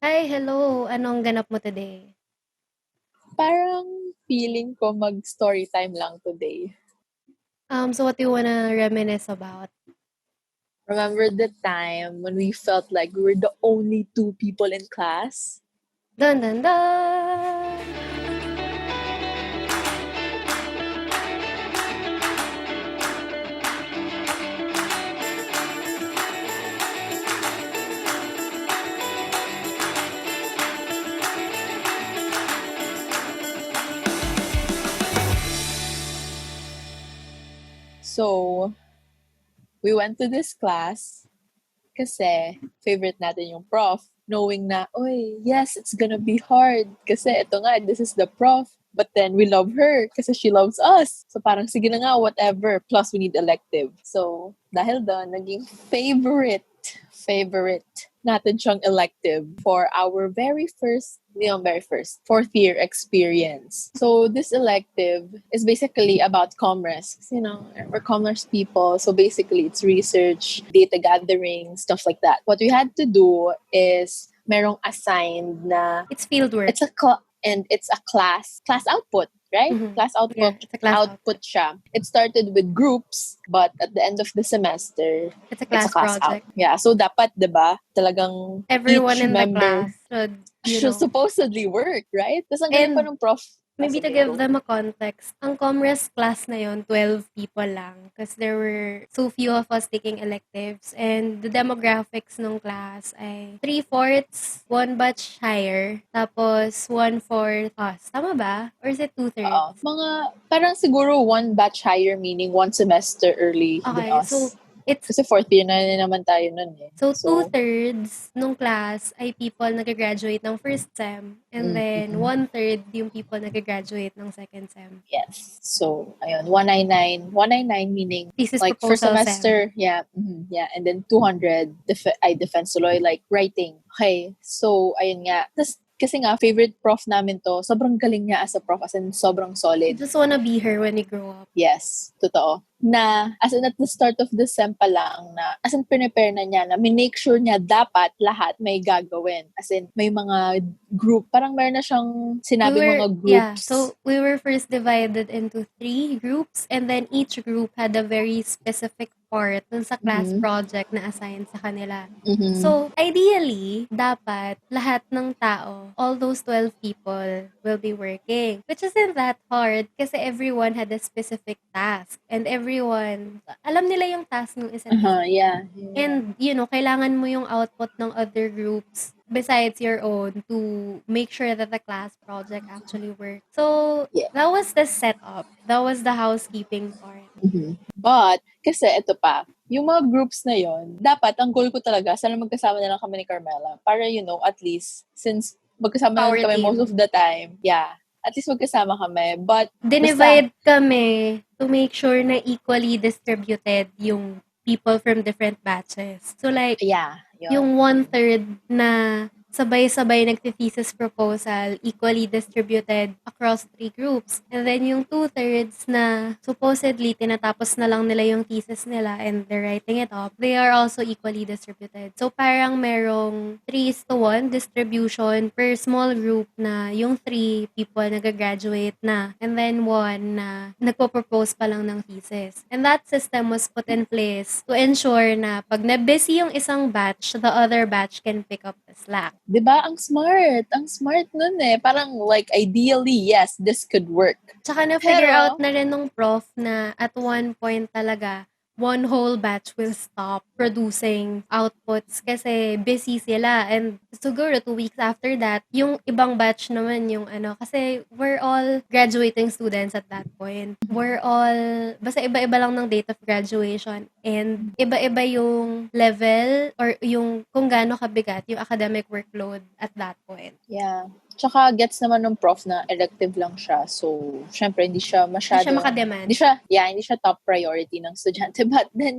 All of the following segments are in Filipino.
Hi, hello. Anong ganap mo today? Parang feeling ko mag-story time lang today. So what do you wanna reminisce about? Remember the time when we felt like we were the only two people in class? Dun dun dun! So, we went to this class kasi favorite natin yung prof. Knowing na, oy, yes, it's gonna be hard. Kasi ito nga, this is the prof. But then we love her kasi she loves us. So parang sige na nga, whatever. Plus we need elective. So dahil doon, naging favorite natin siyang elective for our fourth year experience. So this elective is basically about commerce. We're commerce people. So basically it's research, data gathering, stuff like that. What we had to do is merong assigned na It's fieldwork. it's a class output, right? Mhm. Class output. Yeah, it's a class output. Siya. It started with groups, but at the end of the semester, It's a it's a class class out. project. Yeah, so dapat, 'di ba? Talagang Everyone each in the member class should, should supposedly work, right? Tapos ang galing pa And ng prof. maybe to Sige, give go. them a context, ang commerce class na yon 12 people lang because there were so few of us taking electives and the demographics ng class ay 3/4, one batch higher, tapos 1/4 us. Tama ba? Or is it 2/3? Mga, parang siguro one batch higher, meaning one semester early than Okay, so us. it's Kasi fourth year na naman tayo nun eh. So, 2/3 nung class ay people nag-graduate ng first sem and then 1/3 yung people nag-graduate ng second sem. Yes. So, ayun, 199 meaning Thesis like first proposal semester, sem. yeah, yeah, and then 200 defense tuloy, like writing. Okay, so ayun nga. Tas, kasi nga, favorite prof namin to, sobrang galing niya as a prof, as in sobrang You solid. just wanna be her when you grow up. Yes, totoo. Na, as in at the start of the sem pa lang, na, as in prepare na niya, na make sure niya dapat lahat may gagawin. As in, may mga group, parang meron na siyang sinabi mga groups. So we were first divided into 3 groups and then each group had a very specific part dun sa class project na assigned sa kanila. So, ideally, dapat lahat ng tao, all those 12 people will be working. Which isn't that hard kasi everyone had a specific task. And everyone, alam nila yung task ng isa't isa. Yeah. And, kailangan mo yung output ng other groups besides your own to make sure that the class project actually works. So, Yeah. that was the setup. That was the housekeeping part. But, kasi ito pa, yung mga groups na yon, dapat, ang goal ko talaga, sana magkasama na lang kami ni Karmela. Para, at least, since magkasama Power na kami team. most of the time, yeah, at least magkasama kami. But, dinivide kami to make sure na equally distributed yung people from different batches. So like, yeah, yung 1/3 na sabay-sabay nagti-thesis proposal, equally distributed across 3 groups. And then yung 2/3 na supposedly tinatapos na lang nila yung thesis nila and they're writing it up, they are also equally distributed. So parang merong 3:1 distribution per small group na yung 3 people nag-graduate na and then 1 na nagpo-propose pa lang ng thesis. And that system was put in place to ensure na pag na-busy yung isang batch, the other batch can pick up the slack. 'Di ba? Ang smart nun eh. Parang like ideally, yes, this could work. Tsaka na-figure out na rin nung prof na at one point talaga, one whole batch will stop producing outputs kasi busy sila. And siguro 2 weeks after that, yung ibang batch naman yung kasi we're all graduating students at that point. We're all, basta iba-iba lang ng date of graduation and iba-iba yung level or yung kung gaano kabigat yung academic workload at that point. Yeah. Tsaka gets naman ng prof na elective lang siya. So, syempre, hindi siya masyado... Hindi siya makademand. Hindi siya top priority ng estudyante. But then,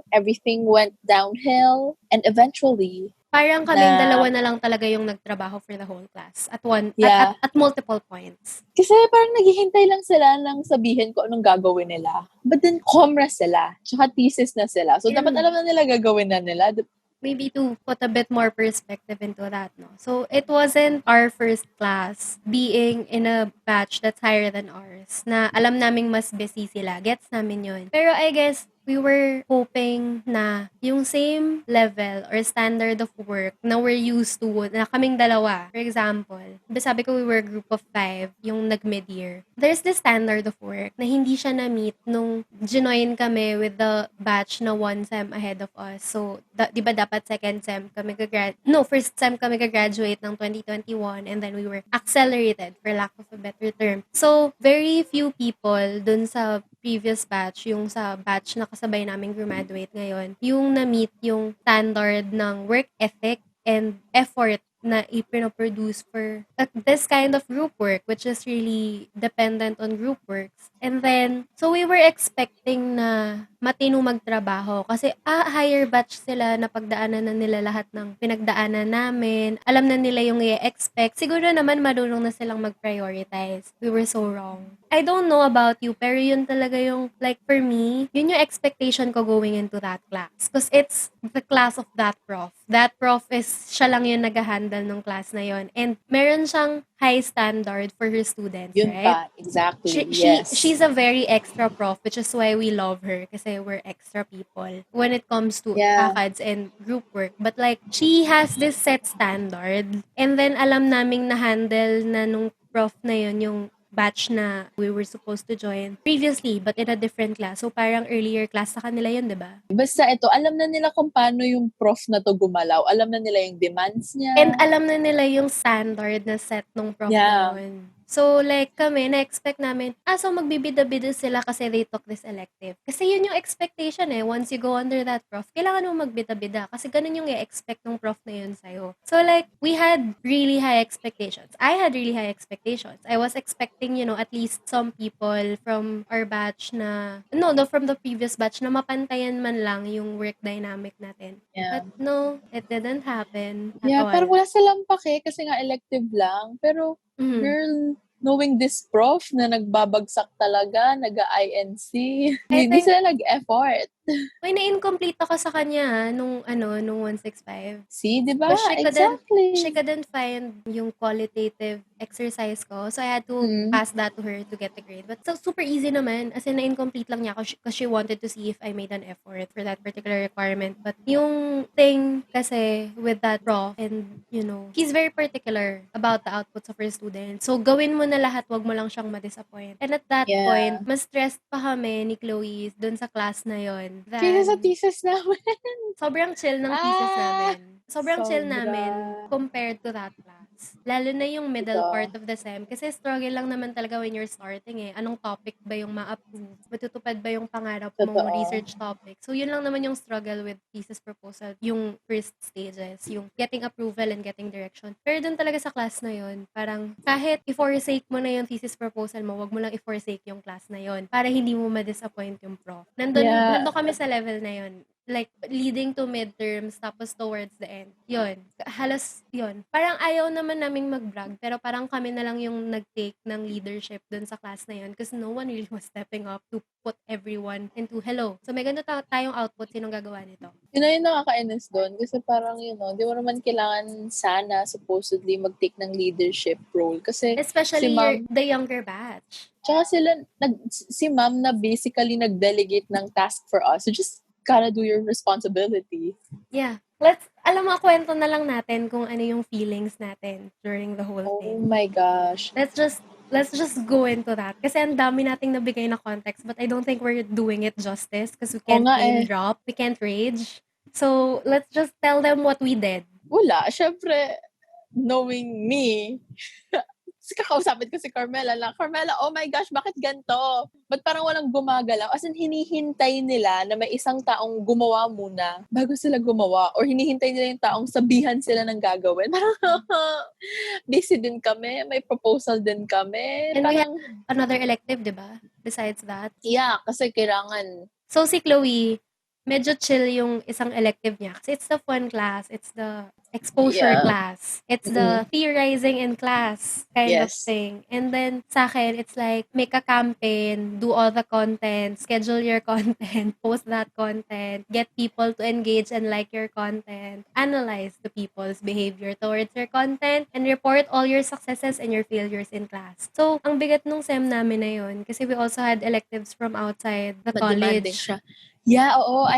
everything went downhill. And eventually... Parang kaming dalawa na lang talaga yung nagtrabaho for the whole class at multiple points. Kasi parang naghihintay lang sila ng sabihin ko anong gagawin nila. But then, commerce sila. Tsaka thesis na sila. So, dapat alam na nila gagawin na nila. maybe to put a bit more perspective into that, no? So, it wasn't our first class being in a batch that's higher than ours, na alam naming mas busy sila. Gets namin yun. Pero I guess, we were hoping na yung same level or standard of work na we're used to, na kaming dalawa. For example, sabi ko we were a group of 5, yung nag-mid-year. There's this standard of work na hindi siya na-meet nung join kami with the batch na 1 sem ahead of us. So, di ba dapat second sem kami first sem kami gagraduate ng 2021 and then we were accelerated for lack of a better term. So, very few people dun sa previous batch, yung sa batch na kasabay naming graduate ngayon, yung na-meet yung standard ng work ethic and effort na ipinoproduce for this kind of group work, which is really dependent on group works. And then, so we were expecting na matino magtrabaho kasi higher batch sila, na pagdaanan na nila lahat ng pinagdaanan namin. Alam na nila yung i-expect. Siguro naman marunong na silang mag-prioritize. We were so wrong. I don't know about you, pero yun talaga yung, like for me, yun yung expectation ko going into that class. Because it's the class of that prof. That prof is, siya lang yung nag-handle ng class na yun. And meron siyang high standard for her students, Yun right? pa, exactly, She's a very extra prof, which is why we love her kasi we're extra people when it comes to ACADS and group work. But like, she has this set standard and then alam naming na-handle na nung prof na yun yung batch na we were supposed to join previously but in a different class. So parang earlier class sa kanila yun, di ba? Basta ito, alam na nila kung paano yung prof na to gumalaw. Alam na nila yung demands niya. And alam na nila yung standard na set nung prof na yun. So, like kami, na-expect namin, so magbibida-bida sila kasi they took this elective. Kasi yun yung expectation eh. Once you go under that prof, kailangan mo magbida-bida. Kasi ganun yung i-expect ng prof na yun sa'yo. So, like, we had really high expectations. I had really high expectations. I was expecting, at least some people from our batch from the previous batch na mapantayan man lang yung work dynamic natin. Yeah. But no, it didn't happen at all. Parang wala silang pake kasi nga elective lang. Pero, girl, knowing this prof na nagbabagsak talaga, nag-INC, hindi sila nag-effort. May na-incomplete ako sa kanya nung 165. See, di ba? Exactly. She couldn't find yung qualitative exercise ko. So, I had to pass that to her to get the grade. But so, super easy naman. As in, na-incomplete lang niya because she wanted to see if I made an effort for that particular requirement. But yung thing kasi with that prof and, he's very particular about the outputs of her students. So, gawin mo na lahat, wag mo lang siyang ma-disappoint. And at that point, mas stressed pa kami ni Chloe dun sa class na yon. Kaya sa thesis namin. Sobrang chill ng thesis namin. Sobrang chill namin compared to that class. Lalo na yung middle part of the sem. Kasi struggle lang naman talaga when you're starting eh. Anong topic ba yung ma-approve? Matutupad ba yung pangarap mong research topic? So, yun lang naman yung struggle with thesis proposal. Yung first stages. Yung getting approval and getting direction. Pero dun talaga sa class na yun, parang kahit i-forsake mo na yung thesis proposal mo, wag mo lang i-forsake yung class na yun para hindi mo ma-disappoint yung prof. Nandun kami sa level na yun. Like, leading to midterms, tapos towards the end. Yun. Halos, yun. Parang ayaw naman naming mag-brag, pero parang kami na lang yung nag-take ng leadership dun sa class na yun because no one really was stepping up to put everyone into, hello. So, may ganito tayong output, sinong gagawa nito? Yun na yung nakakainis doon kasi parang, di mo naman kailangan sana supposedly mag-take ng leadership role kasi especially the younger batch. Tsaka si ma'am na basically nag-delegate ng task for us. So, just gotta do your responsibility. Yeah. Alam mo, kwento na lang natin kung ano yung feelings natin during the whole thing. Oh my gosh. Let's just go into that. Kasi ang dami nating nabigay na context, but I don't think we're doing it justice because we can't name drop, we can't rage. So, let's just tell them what we did. Wala. Syempre, knowing me, kakausapin ko si Karmela lang, Karmela, oh my gosh, bakit ganito? Ba't parang walang gumagalaw? As in, hinihintay nila na may isang taong gumawa muna bago sila gumawa. Or hinihintay nila yung taong sabihan sila ng gagawin. Parang, busy din kami. May proposal din kami. And parang, we have another elective, di ba? Besides that. Yeah, kasi kailangan. So, si Chloe, medyo chill yung isang elective niya kasi it's the fun class, it's the exposure Yeah. class, it's the theorizing in class kind of Yes. thing. And then sa akin, it's like make a campaign, do all the content, schedule your content, post that content, get people to engage and like your content, analyze the people's behavior towards your content, and report all your successes and your failures in class. So, ang bigat nung SEM namin na yun kasi we also had electives from outside the Demanding college. siya. Yeah, oo.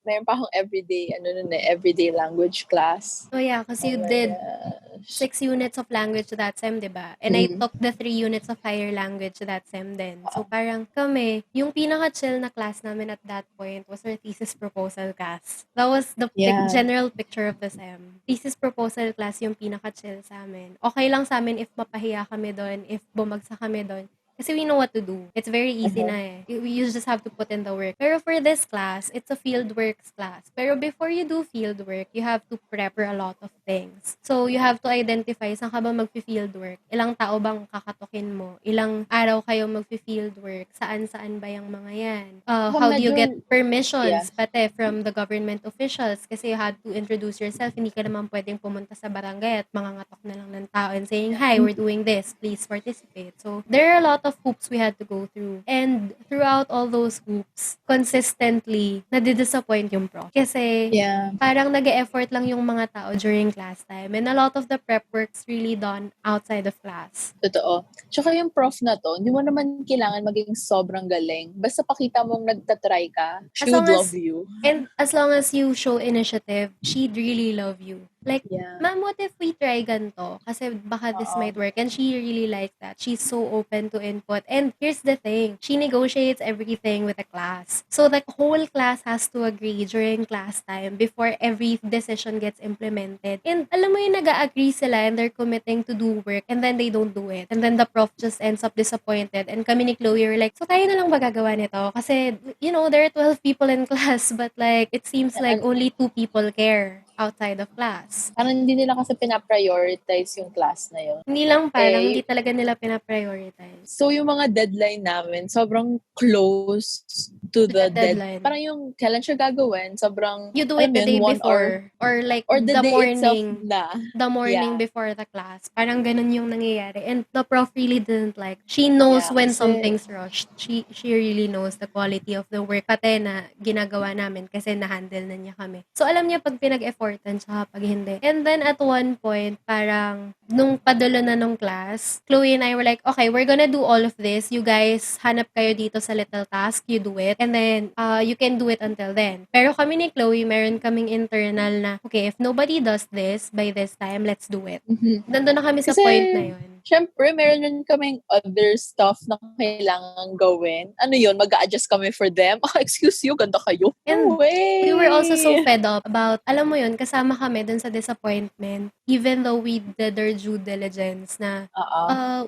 Meron pa akong everyday language class. Oh yeah, kasi you Oh my did gosh. 6 units of language that SEM, 'di ba? And I took the 3 units of higher language that SEM din. So parang kami, yung pinaka-chill na class namin at that point was our thesis proposal class. That was the Yeah. general picture of the SEM. Thesis proposal class yung pinaka-chill sa amin. Okay lang sa amin if mapahiya kami doon, if bumagsak kami doon. Kasi we know what to do. It's very easy na eh. You just have to put in the work. Pero for this class, it's a field works class. Pero before you do field work, you have to prepare a lot of things. So, you have to identify saan ka ba mag-field work? Ilang tao bang kakatukin mo? Ilang araw kayo mag-field work? Saan-saan ba yung mga yan? How do you get permissions pati from the government officials? Kasi you had to introduce yourself. Hindi ka naman pwedeng pumunta sa barangay at mangangatok na lang ng tao and saying, hi, we're doing this. Please participate. So, there are a lot of hoops we had to go through. And throughout all those hoops, consistently, nadidisappoint yung prof. Kasi, parang nag-e-effort lang yung mga tao during class time. And a lot of the prep work's really done outside of class. Totoo. Tsaka yung prof na to, hindi mo naman kailangan maging sobrang galing. Basta pakita mong nagtatry ka, she would love you. And as long as you show initiative, she'd really love you. Like, ma'am, what if we try ganito? Kasi baka this might work. And she really likes that. She's so open to input. And here's the thing. She negotiates everything with the class. So the whole class has to agree during class time before every decision gets implemented. And alam mo yung nag-agree sila and they're committing to do work and then they don't do it. And then the prof just ends up disappointed. And kami ni Chloe were like, so tayo na lang ba gagawa nito? Kasi, you know, there are 12 people in class but like, it seems like only 2 people care outside of class. Parang hindi nila kasi pinaprioritize yung class na yun. Hindi lang parang, hindi talaga nila pinaprioritize. So, yung mga deadline namin, sobrang close to the deadline. Parang yung kailan siya gagawin, sobrang, you do it the day before. Or like, or the day morning. itself na. The morning before the class. Parang ganun yung nangyayari. And the prof really didn't like. She knows when something's rushed. She really knows the quality of the work. Pati na ginagawa namin kasi na-handle na niya kami. So, alam niya pag pinag-effortan siya pag hindi. And then, at one point, parang, nung padulo na nung class, Chloe and I were like, okay, we're gonna do all of this. You guys, hanap kayo dito sa little task. You do it. And then, you can do it until then. Pero kami ni Chloe, meron kaming internal na, okay, if nobody does this by this time, let's do it. Nandun na kami sa point na yun. Syempre, meron din kaming other stuff na kailangan gawin. Ano yun? Mag-a-adjust kami for them. Oh, excuse you, ganda kayo. And we were also so fed up about, alam mo yun, kasama kami dun sa disappointment. Even though we did our due diligence na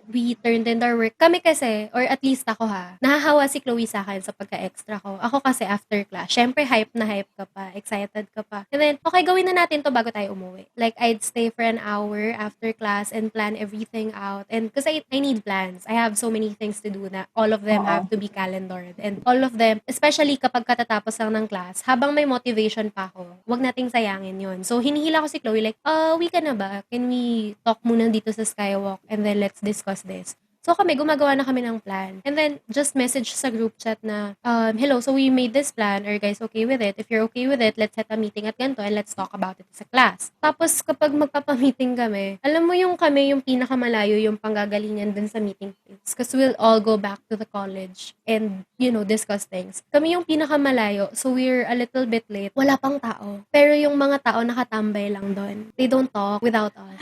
we turned in our work. Kami kasi, or at least ako ha, nahahawa si Chloe sa akin sa pagka-extra ko. Ako kasi after class, syempre hype na hype ka pa, excited ka pa. And then, okay, gawin na natin to bago tayo umuwi. Like, I'd stay for an hour after class and plan everything out. And kasi I need plans. I have so many things to do na all of them have to be calendared. And all of them, especially kapag katatapos lang ng class, habang may motivation pa ako, wag nating sayangin yun. So, hinihila ko si Chloe like, uwi ka na ba? Can we talk muna dito sa Skywalk and then let's discuss this? So kami, gumagawa na kami ng plan. And then, just message sa group chat na, hello, so we made this plan. Are you guys okay with it? If you're okay with it, let's set a meeting at ganito and let's talk about it sa class. Tapos, kapag magpapamiting kami, alam mo yung kami, yung pinakamalayo, yung panggagalingan dun sa meeting place. Because we'll all go back to the college and, you know, discuss things. Kami yung pinakamalayo, so we're a little bit late. Wala pang tao. Pero yung mga tao nakatambay lang doon. They don't talk without us.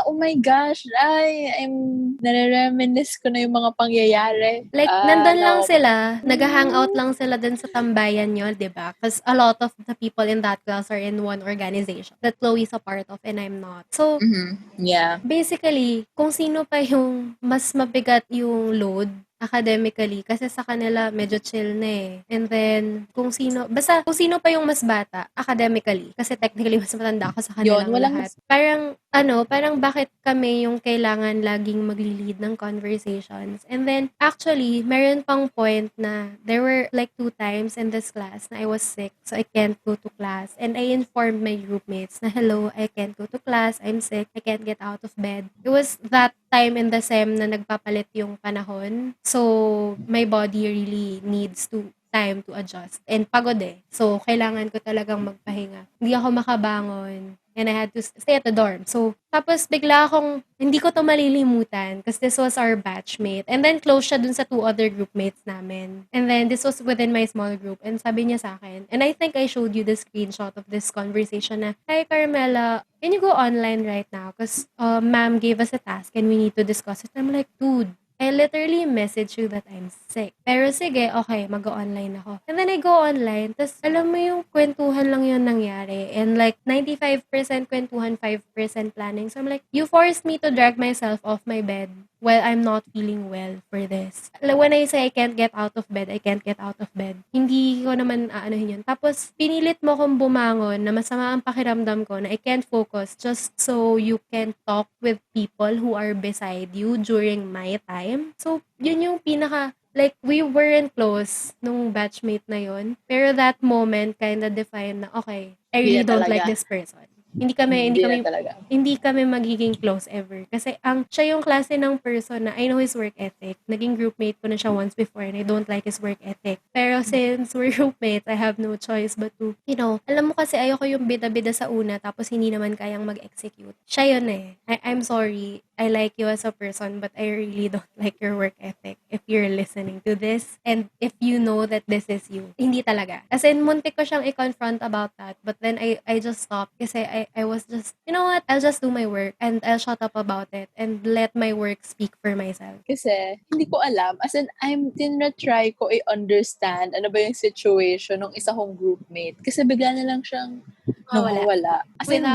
Oh my gosh. I'm nare-reminisce ko na yung mga pangyayari. Like, nandun lang sila, nag-hangout lang sila dun sa tambayan nyo, diba? Because a lot of the people in that class are in one organization that Chloe's a part of and I'm not. So, basically, kung sino pa yung mas mabigat yung load academically kasi sa kanila medyo chill na eh. And then, kung sino pa yung mas bata, academically, kasi technically mas matanda ako sa Yun, kanilang walang lahat. Parang bakit kami yung kailangan laging magli-lead ng conversations. And then, actually, meron pang point na there were like 2 times in this class na I was sick, so I can't go to class. And I informed my groupmates na, hello, I can't go to class, I'm sick, I can't get out of bed. It was that time in the SEM na nagpapalit yung panahon. So, my body really needs time to adjust. And pagod eh. So, kailangan ko talagang magpahinga. Hindi ako makabangon. And I had to stay at the dorm. So, tapos bigla akong, hindi ko to malilimutan because this was our batchmate. And then close siya dun sa 2 other groupmates namin. And then this was within my small group. And sabi niya sa akin, and I think I showed you the screenshot of this conversation na, hi Karmela, can you go online right now? Because ma'am gave us a task and we need to discuss it. I'm like, dude, I literally message you that I'm sick. Pero sige, okay, mag-online ako. And then I go online, tapos alam mo yung kwentuhan lang yung nangyari. And like, 95% kwentuhan, 5% planning. So I'm like, you forced me to drag myself off my bed while I'm not feeling well for this. When I say I can't get out of bed, I can't get out of bed. Hindi ko naman aanuhin yun. Tapos, pinilit mo kong bumangon na masama ang pakiramdam ko na I can't focus just so you can talk with people who are beside you during my time. So, yun yung like, we weren't close nung batchmate na yun. Pero that moment kinda defined na, okay, I Hindi really na don't like talaga. this person. Hindi Hindi na kami talaga. hindi kami magiging close ever. Kasi siya yung klase ng person na I know his work ethic. Naging groupmate ko na siya once before and I don't like his work ethic. Pero since we're groupmates, I have no choice but to, alam mo kasi ayoko yung bida-bida sa una tapos hindi naman kayang mag-execute. Siya yun eh. I'm sorry. I like you as a person but I really don't like your work ethic if you're listening to this and if you know that this is you. Hindi talaga. As in, muntik ko siyang i-confront about that but then I just stopped kasi I was just, you know what, I'll just do my work and I'll shut up about it and let my work speak for myself. Kasi, hindi ko alam. As in, tinatry ko i-understand ano ba yung situation ng isa kong groupmate. Kasi bigla na lang siyang nawawala. As in,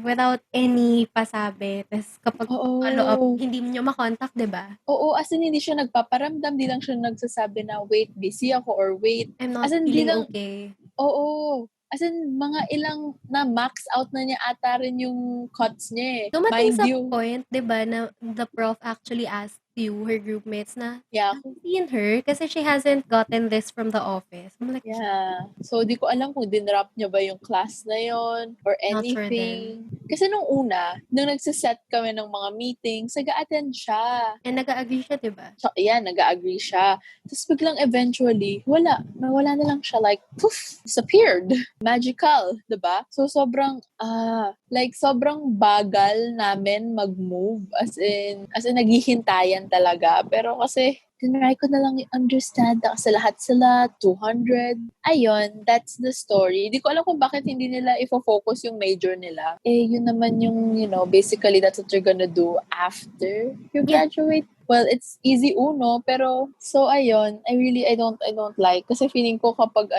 Without any pasabi. Tapos kapag follow up, oo. hindi mo makontak, di ba? Oo, as in, hindi siya nagpaparamdam. Di lang siya nagsasabi na, wait, busy ako or wait. I'm not As in, di feeling lang, okay. oo. As in, mga ilang na max out na niya ata rin yung cuts niya eh. Dumating Mind sa you. point, di ba, na the prof actually asked you, her groupmates, na, Yeah. have you seen her? Kasi she hasn't gotten this from the office. I'm like, yeah. So, di ko alam kung dinrap niya ba yung class na yon or not sure anything. Kasi nung una, nung nagsiset kami ng mga meetings, nag-a-attend siya. and nag-agree siya, di ba? So, yeah, nag-agree siya. Tapos biglang eventually, nawala na lang siya. Like, poof, disappeared. Magical, diba? So, sobrang bagal namin mag-move. As in, naghihintayan talaga. Pero kasi, tinry ko na lang i-understand na kasi lahat sila, 200. Ayun, that's the story. Di ko alam kung bakit hindi nila ifo-focus yung major nila. Yun naman yung, basically that's what you're gonna do after you graduate. Well, it's easy uno, pero so ayun, I don't like kasi feeling ko kapag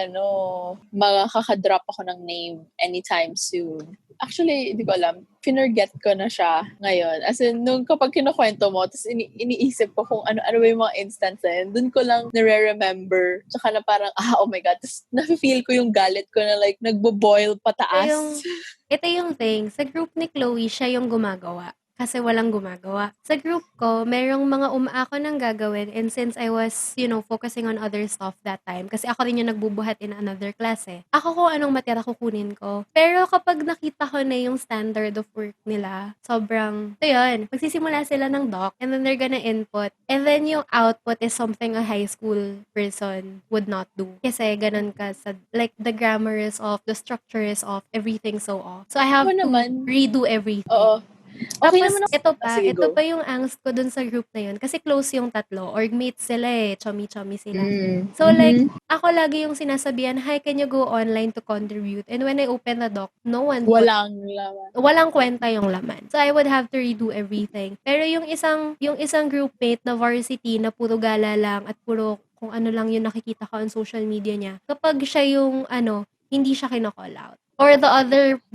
makakadrop ako ng name anytime soon. Actually, hindi ko alam. Finorget ko na siya ngayon. As in, nung kapag kinukwento mo, tapos iniisip ko kung ano ba yung mga instance na yun, dun ko lang nare-remember. Tsaka na parang, oh my God. Tapos nafe-feel ko yung galit ko na like, nagbo-boil pataas. Ito yung thing. Sa group ni Chloe, siya yung gumagawa. Kasi walang gumagawa. Sa group ko, merong mga umaako ng gagawin and since I was, focusing on other stuff that time, kasi ako rin yung nagbubuhat in another class eh. Ako kung anong matira kukunin ko. Pero kapag nakita ko na yung standard of work nila, sobrang, ito yun, magsisimula sila ng doc and then they're gonna input. And then yung output is something a high school person would not do. Kasi ganun ka sa, like, the grammar is off, the structure is off, everything's so off. So I have to redo everything. Oo. Okay Tapos, naman sige, ito go. pa yung angst ko dun sa group na yun. Kasi close yung tatlo. Orgmates sila eh. Chomi-chomi sila. So like, ako lagi yung sinasabihan, hi, can you go online to contribute? And when I open the doc, no one walang laman. Walang kwenta yung laman. So I would have to redo everything. Pero yung isang groupmate na varsity na puro gala lang at puro kung ano lang yung nakikita ko on social media niya, kapag siya yung hindi siya kino-call out. Or the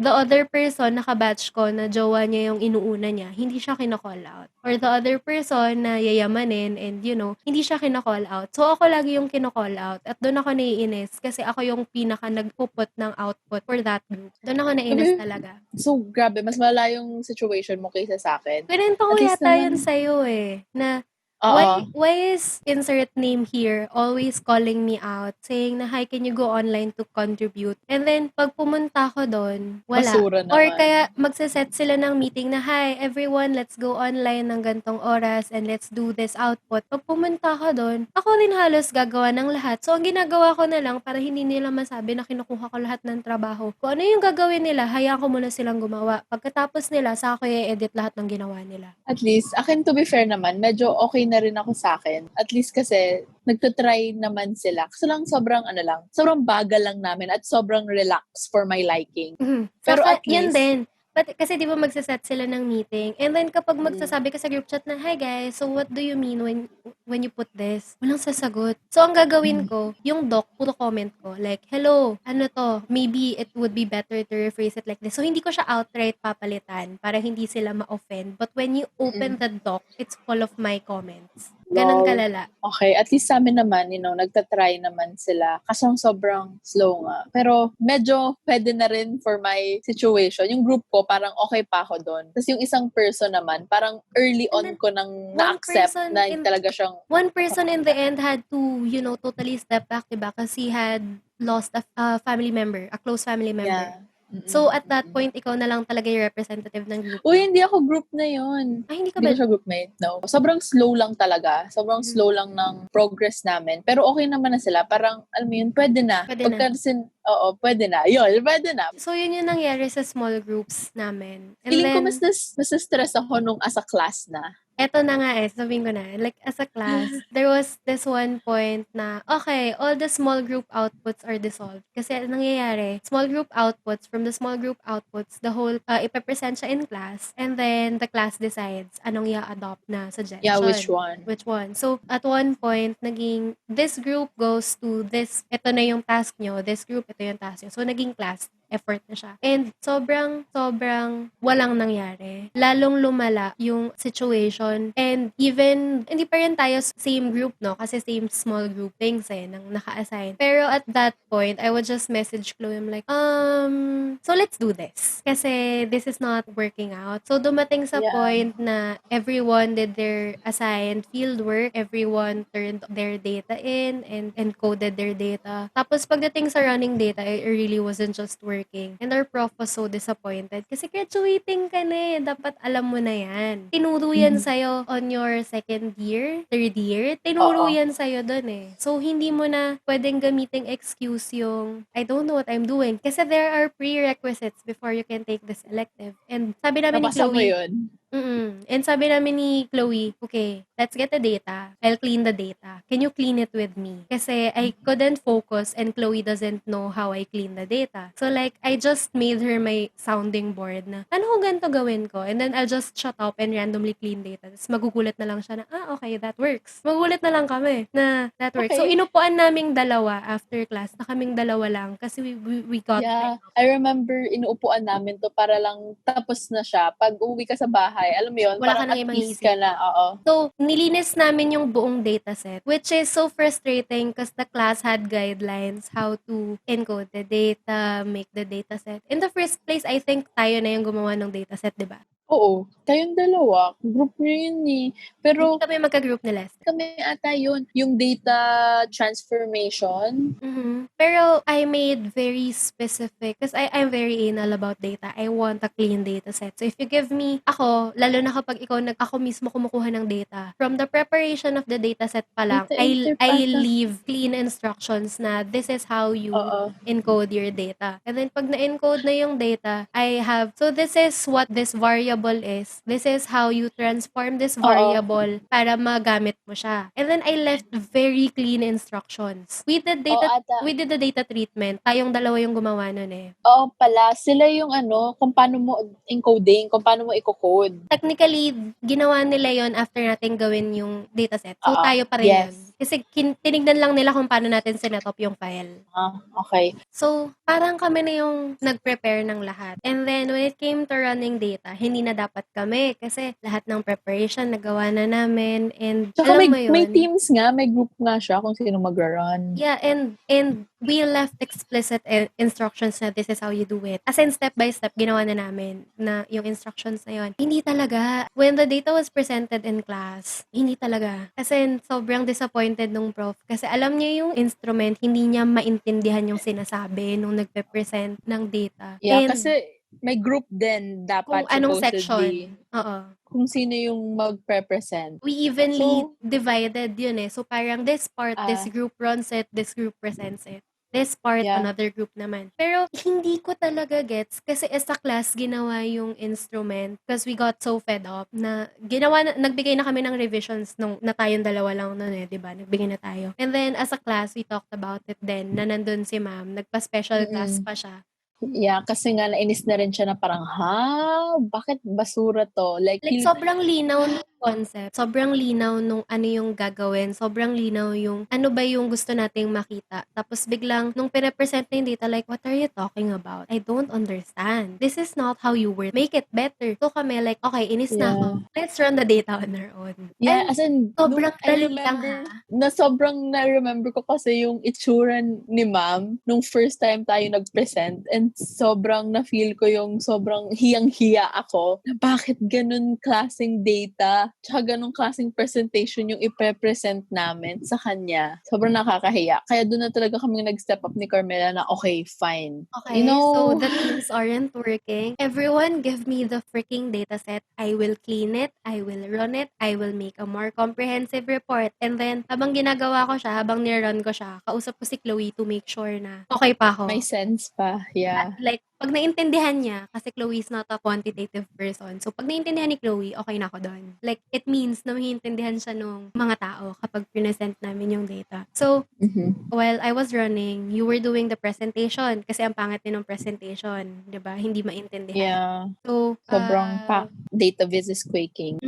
other person naka-batch ko na jowa niya yung inuuna niya, hindi siya kino-call out. Or the other person na yayamanin and hindi siya kino-call out. So ako lagi yung kino-call out at doon ako naiinis kasi ako yung pinaka nagpuput ng output for that group. Doon ako naiinis talaga. So, grabe, mas malala yung situation mo kaysa sa akin. Kwento ko At least yata yun naman, sa'yo na oo, why is insert name here always calling me out saying na, "Hi, can you go online to contribute?" And then, pag pumunta ko doon, wala. basura Or naman. kaya magse-set sila ng meeting na, "Hi, everyone, let's go online ng gantong oras and let's do this output." Pag pumunta ko doon, ako rin halos gagawa ng lahat. So, ang ginagawa ko na lang para hindi nila masabi na kinukuha ko lahat ng trabaho. Kung ano yung gagawin nila, hayaan ko muna silang gumawa. Pagkatapos nila, saka ko i-edit lahat ng ginawa nila. At least, akin to be fair naman, medyo okay na rin ako sa akin. At least kasi, nagtatry naman sila. Kasi lang sobrang bagal lang namin at sobrang relax for my liking. Pero Saka, at yun least, din. But, kasi di ba magsaset sila ng meeting, and then kapag magsasabi ka sa group chat na, "Hi guys, so what do you mean when you put this?" Walang sasagot. So, ang gagawin ko, yung doc, puro comment ko. Like, "Hello, ano to? Maybe it would be better to rephrase it like this." So, hindi ko siya outright papalitan para hindi sila ma-offend. But when you open the doc, it's full of my comments. Ganon wow. kalala. Okay, at least sa amin naman, nagtatry naman sila. Kaso sobrang slow nga. Pero medyo pwede na rin for my situation. Yung group ko, parang okay pa ako doon. Tapos yung isang person naman, parang early And on then, ko nang one na-accept person na in talaga siyang one person in the end had to, totally step back, diba? Kasi he had lost a family member, a close family member. yeah. So, at that point, ikaw na lang talaga yung representative ng group Uy, niyo. hindi ako group na yun. Ay, hindi ka Hindi ba? ko siya groupmate, no. Sobrang slow lang talaga. Sobrang slow lang ng progress namin. Pero okay naman na sila. Parang, alam mo yun, pwede na. Pwede na. Oo, pwede na. Yun, pwede na. So, yun yung nangyari sa small groups namin. And Feeling ko then, mas stress ako nung as a class na. eto na nga sabihin ko na, like, as a class, there was this one point na, okay, all the small group outputs are dissolved. Kasi anong nangyayari, from the small group outputs, the whole, ipapresent siya in class, and then the class decides anong i-adopt na suggestion. Yeah, which one? Which one. So, at one point, naging, this group goes to this, ito na yung task nyo, this group, ito yung task nyo. So, naging class effort na siya. And sobrang walang nangyari. Lalong lumala yung situation. And even, hindi pa rin tayo same group, no? Kasi same small groupings nang naka-assign. Pero at that point, I would just message Chloe, I'm like, so let's do this. Kasi this is not working out. So dumating sa point na everyone did their assigned field work, everyone turned their data in and encoded their data. Tapos pagdating sa running data, it really wasn't just working. And our prof was so disappointed kasi graduating ka na dapat alam mo na yan. Tinuro yan sa'yo on your second year, third year, tinuro yan sa'yo dun So, hindi mo na pwedeng gamiting excuse yung, I don't know what I'm doing. Kasi there are prerequisites before you can take this elective. And sabi namin ni Nabasa mo Chloe, yun? And sabi namin ni Chloe, okay, let's get the data. I'll clean the data. Can you clean it with me? Kasi I couldn't focus and Chloe doesn't know how I clean the data. So like, I just made her my sounding board na, ano kung ganito gawin ko? And then I'll just shut up and randomly clean data. Tapos magugulat na lang siya na, okay, that works. Magugulat na lang kami na that works. So Okay. inupuan naming dalawa after class, na kaming dalawa lang kasi we got Yeah. I remember inuupuan namin to para lang tapos na siya. Pag uwi ka sa bahay, alam mo yun, wala ka parang nang at ibang peace isip. ka na. Oo. So, nilinis namin yung buong dataset, which is so frustrating because the class had guidelines how to encode the data, make the dataset. In the first place, I think tayo na yung gumawa ng dataset, di ba? Oo. Kayong dalawa. Group nyo yun Pero, Hindi kami magka-group ni Lester. kami ata yun. Yung data transformation. Pero I made very specific because I'm very anal about data. I want a clean data set. So if you give me, lalo na kapag ako mismo kumukuha ng data, from the preparation of the data set pa lang, Data I interpata. leave clean instructions na this is how you encode your data. And then pag na-encode na yung data, so this is what this variable variable is, this is how you transform this Oo. variable para magamit mo siya. And then I left very clean instructions. We did the data treatment. Tayong dalawa yung gumawa nun eh. Oo pala, sila yung kung paano mo encoding, kung paano mo i-code. Technically, ginawa nila yon after natin gawin yung dataset. So, tayo pa rin Yes. yun. Kasi tinignan lang nila kung paano natin sinetop yung file. Okay. So, parang kami na yung nag-prepare ng lahat. And then, when it came to running data, hindi na dapat kami kasi lahat ng preparation nagawa na namin. And Tsaka alam mo yun, may teams nga, may group nga siya kung sino magra-run. yeah, and we left explicit instructions na this is how you do it. As in, step by step, ginawa na namin na yung instructions na yun. Hindi talaga. When the data was presented in class, hindi talaga. As in, sobrang disappointed nung prof. Kasi alam niya yung instrument, hindi niya maintindihan yung sinasabi nung nagpe-present ng data. Yeah, And kasi may group din dapat kung anong supposedly. section. Oo. Kung sino yung mag-represent. We evenly divided yun eh. So parang this part, this Ah. group runs it, this group presents it. This part, Yeah. another group naman. Pero hindi ko talaga gets kasi as a class ginawa yung instrument because we got so fed up na nagbigay na kami ng revisions nung na tayong dalawa lang nun eh, 'di ba? Nagbigay na tayo. And then as a class, we talked about it then na nandun si ma'am, nagpa-special class pa siya. Yeah, kasi nga nainis na rin siya na parang, bakit basura to? Like Sobrang linaw ng concept, sobrang linaw nung ano yung gagawin, sobrang linaw yung ano ba yung gusto nating makita. Tapos biglang, nung pinapresent na yung data, like, what are you talking about? I don't understand. This is not how you work. Make it better. So kami, like, okay, inis na ako. Let's run the data on our own. Yeah, And as in, sobrang I dali remember, lang sobrang na-remember ko kasi yung itsura ni ma'am nung first time tayo nag-present and sobrang na-feel ko yung sobrang hiyang-hiya ako na bakit ganun klaseng data tsaka ganun klaseng presentation yung ipe-present namin sa kanya. Sobrang nakakahiya. Kaya doon na talaga kami nag-step up ni Karmela na okay, fine. Okay, so the teams aren't working. Everyone give me the freaking dataset. I will clean it. I will run it. I will make a more comprehensive report. And then, habang ginagawa ko siya, habang nirun ko siya, kausap ko si Chloe to make sure na okay pa ako. May sense pa, yeah. Like, pag naintindihan niya, kasi Chloe is not a quantitative person. So, pag naintindihan ni Chloe, okay na ako doon. Like, it means na maintindihan siya nung mga tao kapag present namin yung data. So, while I was running, you were doing the presentation kasi ang pangit din ng presentation, 'di ba? Hindi maintindihan. Yeah. So, sobrang data viz is quaking.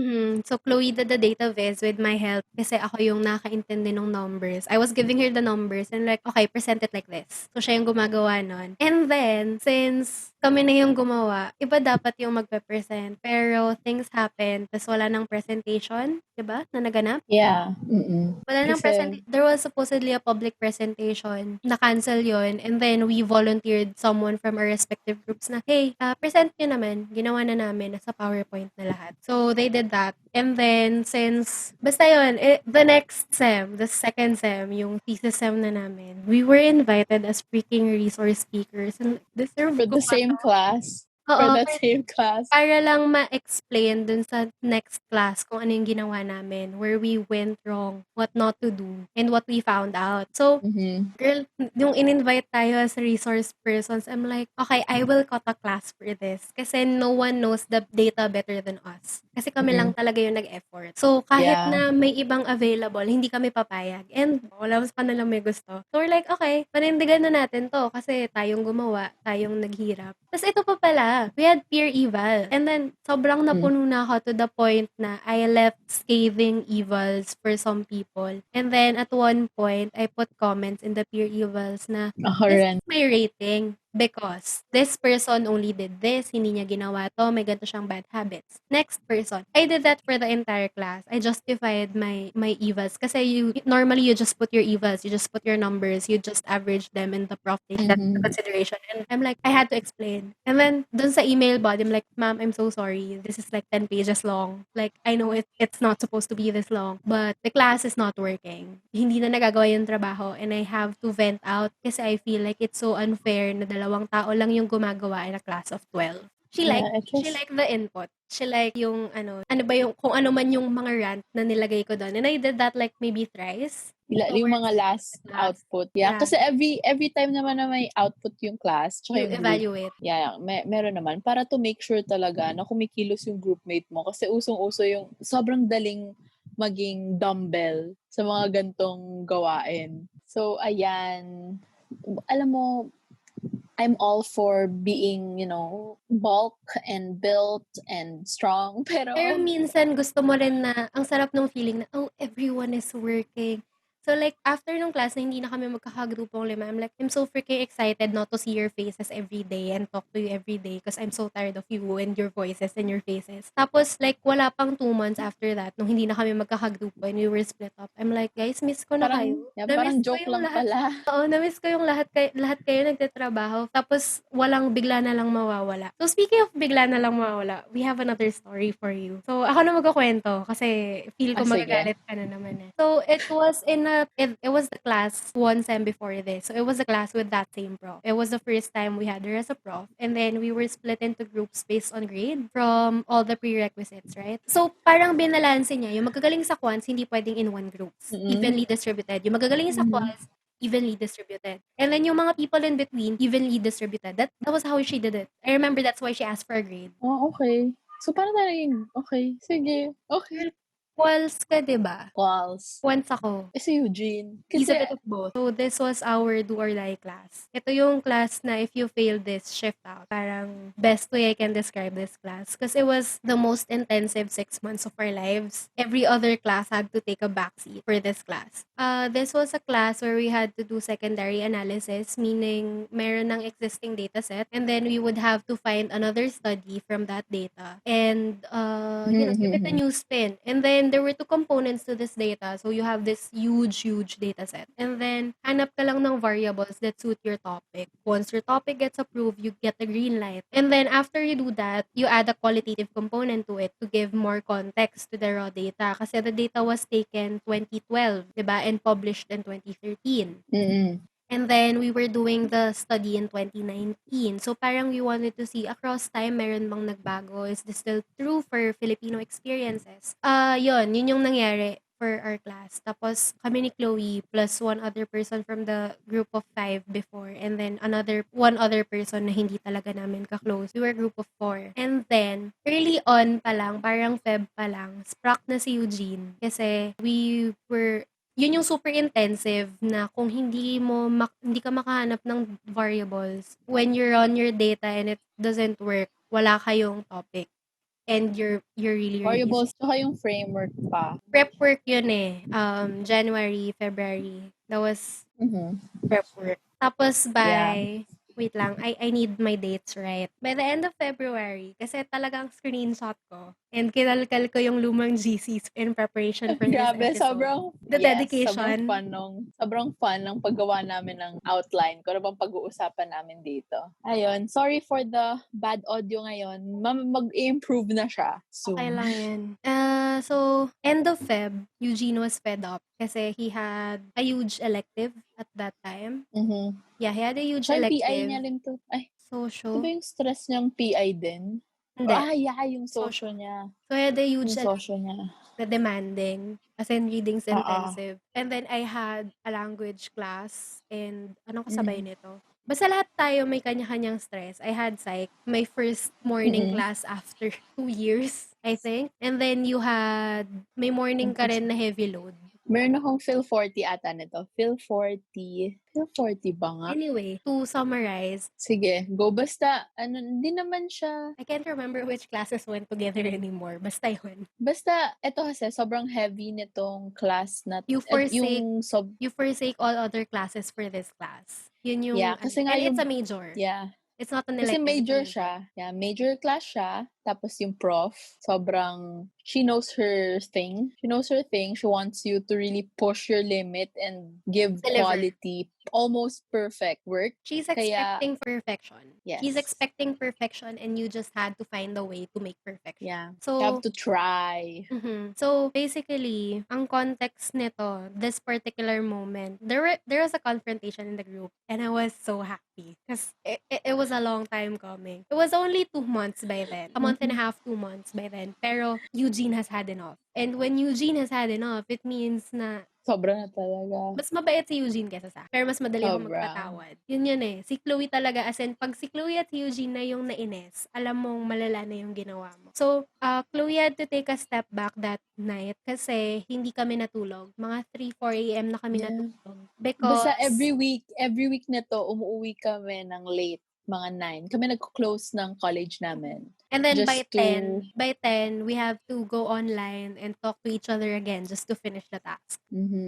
So, Chloe did the data viz with my help kasi ako yung nakaintindi ng numbers. I was giving her the numbers and like, okay, present it like this. So, siya yung gumagawa nun. And then, since kami na yung gumawa, iba dapat yung magpe-present. Pero things happen, tapos wala nang presentation, 'di ba? Na naganap. Yeah. Wala nang presentation. There was supposedly a public presentation. Na-cancel yon. And then, we volunteered someone from our respective groups na, hey, present nyo naman. Ginawa na namin. Nasa PowerPoint na lahat. So, they did that. And then, since, basta yun, the next sem, the second sem, yung thesis sem na namin, we were invited as freaking resource speakers. And deserve For ko the pa same to. class. Oo, For that same class. Para lang ma-explain dun sa next class kung ano yung ginawa namin, where we went wrong, what not to do, and what we found out. So, girl, yung in-invite tayo as resource persons, I'm like, okay, I will cut a class for this. Kasi no one knows the data better than us. Kasi kami lang talaga yung nag-effort. So, kahit na may ibang available, hindi kami papayag. And wala mas pa na lang may gusto. So, we're like, okay, panindigan na natin to. Kasi tayong gumawa, tayong naghirap. Tapos ito pa pala, we had peer eval. And then, sobrang napuno na ako to the point na I left scathing evals for some people. And then, at one point, I put comments in the peer evals na, this is my rating. Because this person only did this, hindi niya ginawa to, may ganito siyang bad habits. Next person. I did that for the entire class. I justified my evals. Kasi normally you just put your evals, you just put your numbers, you just average them and the prof takes that into consideration. And I'm like, I had to explain. And then, dun sa email body, I'm like, ma'am, I'm so sorry. This is like 10 pages long. Like, I know it's not supposed to be this long, but the class is not working. Hindi na nagagawa yung trabaho and I have to vent out kasi I feel like it's so unfair na dalawang tao lang yung gumagawa in a class of 12. She Yeah, liked the input. She liked yung ano ba yung kung ano man yung mga rant na nilagay ko doon. And I did that like maybe thrice yung towards mga last the class. output. Yeah, Yeah. kasi every time naman na may output yung class, tsaka You yung group. evaluate. Yeah, meron naman. Para to make sure talaga na kumikilos yung groupmate mo. Kasi usong-uso yung sobrang daling maging dumbbell sa mga gantong gawain. So, ayan. Alam mo, I'm all for being, bulk and built and strong. Pero minsan gusto mo rin na ang sarap nung feeling na, oh, everyone is working. So like, after nung class na hindi na kami magkakagrupong 5, I'm so freaking excited not to see your faces every day and talk to you every day because I'm so tired of you and your voices and your faces. Tapos like, wala pang 2 months after that, nung hindi na kami magkakagrupo and we were split up. I'm like, guys, miss ko na kayo. Parang Na-miss ko joke yung lang lahat. pala. Oo, na-miss ko yung lahat kayo nagtatrabaho. Tapos walang bigla na lang mawawala. So speaking of bigla na lang mawawala, we have another story for you. So ako na magkukwento kasi feel ko Sige. magagalit ka na naman eh. So it was it was the class one sem before this. So it was a class with that same prof. It was the first time we had her as a prof. And then we were split into groups based on grade from all the prerequisites, right? So parang binalanse niya, yung magagaling sa quants, hindi pwedeng in one groups. Evenly distributed. Yung magagaling sa quants, evenly distributed. And then yung mga people in between, evenly distributed. That was how she did it. I remember that's why she asked for a grade. Oh, okay. So, paano tayo okay, sige, okay. Quals ka, diba? Quals. Quants ako. Si Eugene. He's a bit of both. So, this was our do or die class. Ito yung class na if you fail this, shift out. Parang best way I can describe this class. Because it was the most intensive 6 months of our lives. Every other class had to take a backseat for this class. This was a class where we had to do secondary analysis, meaning meron ng existing data set, and then we would have to find another study from that data and give it a new spin. And then there were 2 components to this data. So you have this huge data set. And then hanap ka lang ng variables that suit your topic. Once your topic gets approved, you get the green light. And then after you do that, you add a qualitative component to it to give more context to the raw data. Kasi the data was taken 2012, diba? And published in 2013. And then we were doing the study in 2019. So parang we wanted to see across time, meron bang nagbago? Is this still true for Filipino experiences? Yun yung nangyari for our class. Tapos kami ni Chloe plus one other person from the group of 5 before, and then one other person na hindi talaga namin ka-close. We were a group of 4. And then early on pa lang, parang Feb pa lang, sprock na si Eugene kasi yun yung super intensive na kung hindi ka makahanap ng variables when you run your data and it doesn't work, wala kayong topic. And you're really variables, tsaka yung framework pa. Prep work yun eh. January, February. That was prep work. Tapos wait lang, I need my dates right. By the end of February, kasi talagang screenshot ko and kinalkal ko yung lumang GCs in preparation for this episode. Sobrang dedication. Sobrang fun ng paggawa namin ng outline. Kung ano bang pag-uusapan namin dito. Ayun, sorry for the bad audio ngayon. Mag-improve na siya soon. Okay lang yan. So, end of Feb, Eugene was fed up kasi he had a huge elective at that time. Yeah, he had a huge elective. PI niya rin to. Ay, social. Diba yung stress niyang PI din? Hindi. Yung social niya. So, I had a huge social niya. Na demanding, as in readings intensive. And then, I had a language class and anong kasabay nito? Basta lahat tayo may kanya-kanyang stress. I had psych, my first morning class after 2 years, I think. And then, may morning ka rin na heavy load. Meron akong Phil 40 ata nito. Phil 40 ba nga? Anyway, to summarize. Sige, go. Basta, hindi naman siya... I can't remember which classes went together anymore. Basta yun. Basta, eto kasi, sobrang heavy nitong class na... You forsake all other classes for this class. Yun yung... Yeah, kasi and it's a major. Yeah. It's not an elective. Kasi major siya. Yeah, major class siya. Tapos yung prof, sobrang, she knows her thing. She knows her thing. She wants you to really push your limit and give Deliver. quality, almost perfect work. She's Kaya, expecting perfection. yes. She's expecting perfection and you just had to find a way to make perfection. Yeah. So, you have to try. So, basically, ang context nito, this particular moment, there was a confrontation in the group and I was so happy because it was a long time coming. It was only 2 months by then. A month and a half, 2 months by then. Pero Eugene has had enough. And when Eugene has had enough, it means na Sobra na talaga. mas mabait si Eugene kesa sa akin. Pero mas madali ako Sobra. magpatawad. Yun eh. Si Chloe talaga, as in, pag si Chloe at si Eugene na yung nainis, alam mong malala na yung ginawa mo. So, Chloe had to take a step back that night kasi hindi kami natulog. Mga 3, 4 a.m. na kami natulog. Because, Basta every week na to, umuwi kami ng late, mga 9. Kami nag-close ng college namin. and then Just by 10, we have to go online and talk to each other again just to finish the task.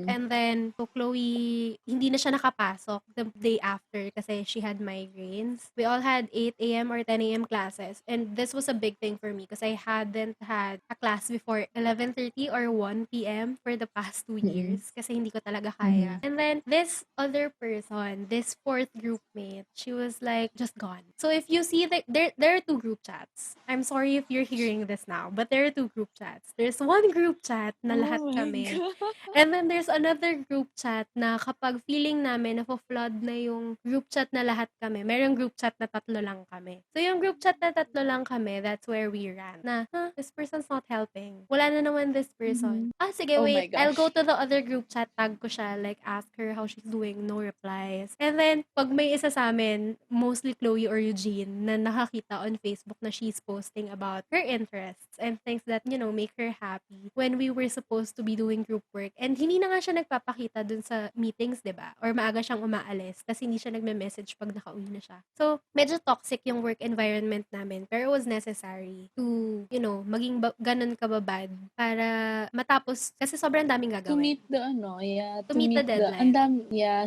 And then, so Chloe, hindi na siya nakapasok the day after kasi she had migraines. We all had 8 a.m. or 10 a.m. classes. And this was a big thing for me because I hadn't had a class before 11:30 or 1 p.m. for the past 2 years kasi hindi ko talaga kaya. And then, this other person, this fourth groupmate, she was like, just gone. So if you see that, there are 2 group chats. I'm sorry if you're hearing this now, but there are 2 group chats. There's one group chat na lahat kami. And then there's another group chat na kapag feeling namin na-flood na yung group chat na lahat kami, merong group chat na 3 lang kami. So yung group chat na 3 lang kami, that's where we ran. Na, this person's not helping. Wala na naman this person. Sige, Oh my wait. I'll gosh. go to the other group chat, tag ko siya, like ask her how she's doing, no replies. And then, pag may isa sa amin, mostly Chloe or Eugene, na nakakita on Facebook na she's posting about her interests and things that, make her happy when we were supposed to be doing group work. And hindi na nga siya nagpapakita dun sa meetings, 'di ba? Or maaga siyang umaalis tas hindi siya nagme-message pag nakauwi na siya. So, medyo toxic yung work environment namin, pero it was necessary to, maging ganun kababad para matapos kasi sobrang daming To gagawin. meet the To meet the deadline.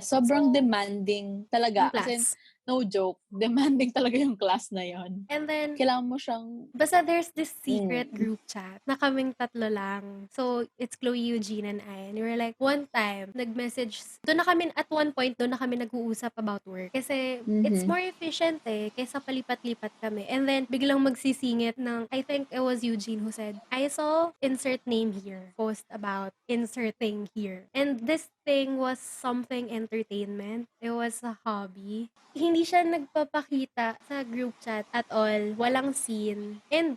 Sobrang So, demanding talaga. yung class. Kasi, no joke, demanding talaga yung class na yon. And then, Kailangan mo siyang, basta there's this secret group chat na kaming 3 lang. So, it's Chloe, Eugene, and I. And we were like, one time, nag-message. At one point, doon na kami nag-uusap about work. Kasi, it's more efficient kaysa palipat-lipat kami. And then, biglang magsisingit ng, I think it was Eugene who said, I saw insert name here, post about inserting here. And this thing was something entertainment. It was a hobby. Hindi siya nagpapakita sa group chat at all. Walang scene. And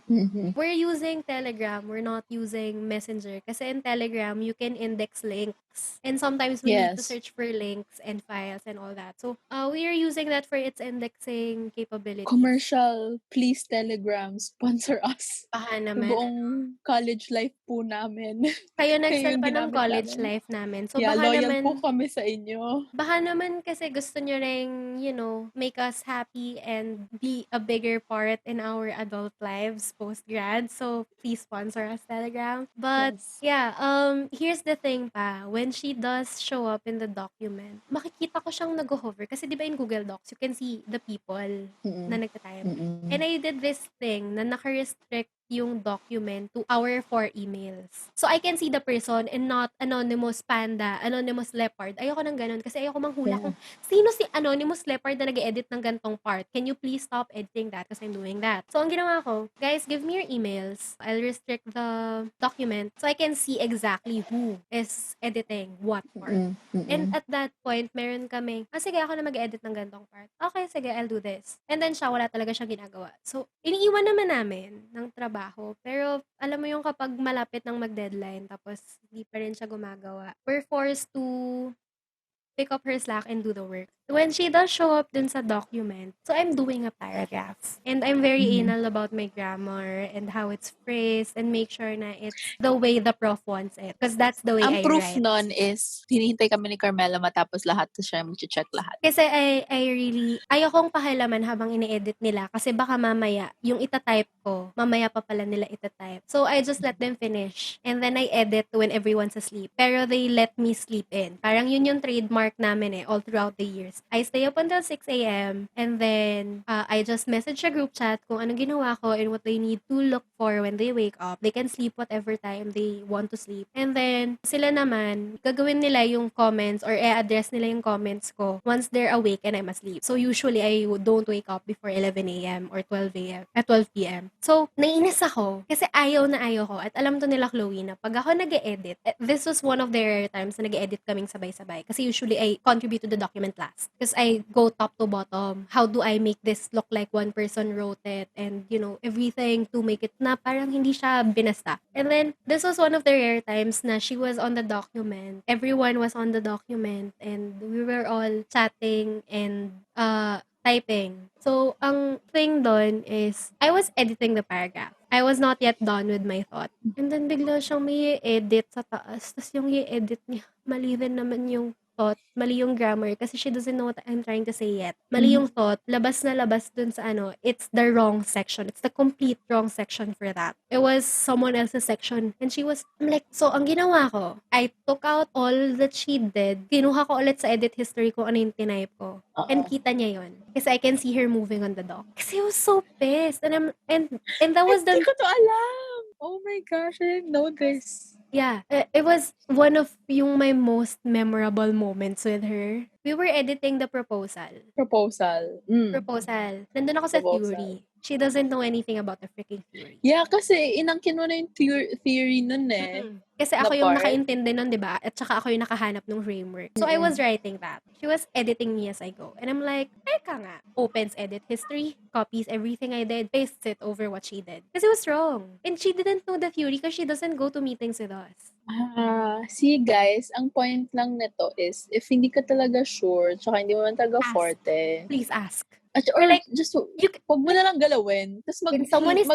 we're using Telegram. We're not using Messenger. Kasi in Telegram, you can index links. And sometimes we need to search for links and files and all that. So, we are using that for its indexing capabilities. Commercial, please Telegram, sponsor us. Baka Yung naman. buong college life po namin. Kayo nag-sell yung pa ng ginamit college namin. life namin. So, Yeah, baka loyal naman, po kami sa inyo. baka naman kasi gusto nyo ring, make us happy and be a bigger part in our adult lives post-grad. So, please sponsor us, Telegram. But, yeah, here's the thing pa. When she does show up in the document, makikita ko siyang nag-hover. Kasi di ba in Google Docs, you can see the people na nagtatype. And I did this thing na naka-restrict yung document to our 4 emails. So, I can see the person and not anonymous panda, anonymous leopard. Ayoko ng ganun kasi ayoko manghula kung sino si anonymous leopard na nag-edit ng gantong part. Can you please stop editing that kasi I'm doing that. So, ang ginawa ko, guys, give me your emails. I'll restrict the document so I can see exactly who is editing what part. And at that point, meron kami, sige, ako na mag-edit ng gantong part. Okay, sige, I'll do this. And then siya, wala talaga siyang ginagawa. So, iniiwan naman namin ng trabaho. Pero, alam mo yung kapag malapit ng mag-deadline, tapos hindi pa rin siya gumagawa, we're forced to pick up her slack and do the work. When she does show up dun sa document, so I'm doing a paragraph. And I'm very anal about my grammar and how it's phrased and make sure na it's the way the prof wants it. Because that's the way I Ang proof write. nun is, hinihintay kami ni Karmela matapos lahat so siya mag-check lahat. Kasi ayokong pakialaman habang ini-edit nila kasi baka mamaya, yung itatype ko, mamaya pa pala nila itatype. So, I just let them finish. And then I edit when everyone's asleep. Pero they let me sleep in. Parang yun yung trademark namin all throughout the years. hours. I stay up until 6 a.m. and then I just message a group chat kung anong ginawa ko and what they need to look for when they wake up. They can sleep whatever time they want to sleep. And then, sila naman, gagawin nila yung comments or i-address nila yung comments ko once they're awake and I'm asleep. So, usually, I don't wake up before 11 a.m. or 12 a.m. at 12 p.m. So, nainis ako kasi ayaw na ayaw ko at alam to nila Chloe na pag ako nag-e-edit, this was one of the rare times na nag-e-edit kaming sabay-sabay kasi usually I contribute to the document last because I go top to bottom. How do I make this look like one person wrote it and everything to make it na parang hindi siya binasta. And then this was one of the rare times na she was on the document. Everyone was on the document and we were all chatting and typing. So, ang thing doon is, I was editing the paragraph. I was not yet done with my thought. And then, bigla siyang may edit sa taas. Tapos yung i-edit niya, mali rin naman yung thought, mali yung grammar kasi she doesn't know what I'm trying to say yet. Mali yung thought, labas na labas dun sa it's the wrong section. It's the complete wrong section for that. It was someone else's section and I'm like, so ang ginawa ko, I took out all that she did, kinuha ko ulit sa edit history ko ano yung tinype ko. And kita niya yon kasi I can see her moving on the dock. Kasi I was so pissed. And that was Hindi the... ko to alam. Oh my gosh, I didn't know this. Yeah, it was one of my most memorable moments with her. We were editing the proposal. Proposal. Proposal. Nandun ako sa theory. She doesn't know anything about the freaking theory. Yeah, kasi inangkin mo na yung theory nun eh. Kasi ako yung nakaintindi nun, di ba? At saka ako yung nakahanap ng framework. So I was writing that. She was editing me as I go. And I'm like, teka nga. Opens edit history, copies everything I did, pastes it over what she did. Kasi it was wrong. And she didn't know the theory because she doesn't go to meetings with us. See guys, ang point lang nito is, if hindi ka talaga sure, tsaka hindi mo man talaga forte. Please ask. Or like, just, huwag mo na lang galawin. When someone is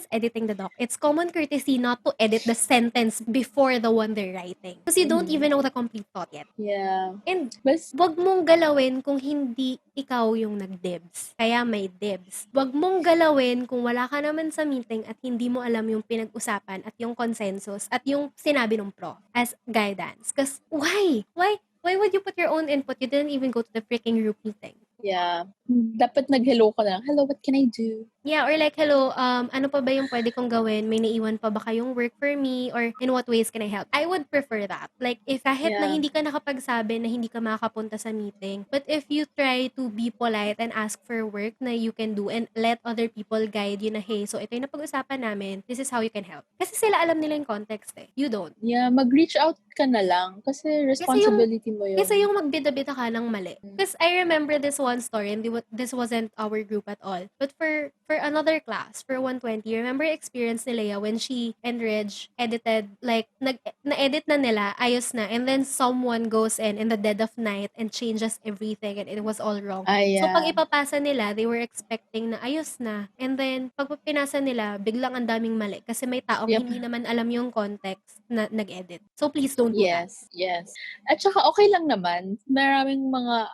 editing the doc, it's common courtesy not to edit the sentence before the one they're writing. Because you don't even know the complete thought yet. Yeah. And wag mong galawin kung hindi ikaw yung nag-dibs. Kaya may dibs. Wag mong galawin kung wala ka naman sa meeting at hindi mo alam yung pinag-usapan at yung consensus at yung sinabi ng prof as guidance. Because why? Why would you put your own input? You didn't even go to the freaking group meeting. Yeah. Dapat nag-hello ka na lang. Hello, what can I do? Yeah, or like, hello, ano pa ba yung pwede kong gawin? May naiwan pa ba kayong work for me? Or in what ways can I help? I would prefer that. Like, if kahit na hindi ka nakapagsabi na hindi ka makakapunta sa meeting, but if you try to be polite and ask for work na you can do and let other people guide you na, hey, so ito yung napag-usapan namin, this is how you can help. Kasi sila alam nila yung context eh. You don't. Yeah, mag-reach out ka na lang kasi responsibility mo yun. Kasi yung magbida-bida ka ng mali. Because I remember this one story and this wasn't our group at all. But for another class, for 120, remember experience ni Leia when she and Reg edited, like, na-edit na nila, ayos na, and then someone goes in the dead of night and changes everything and it was all wrong. Yeah. So, pag ipapasa nila, they were expecting na ayos na. And then, pag pinasa nila, biglang ang daming mali kasi may taong hindi naman alam yung context na nag-edit. So, please don't do that. Yes. At saka, okay lang naman. Maraming mga,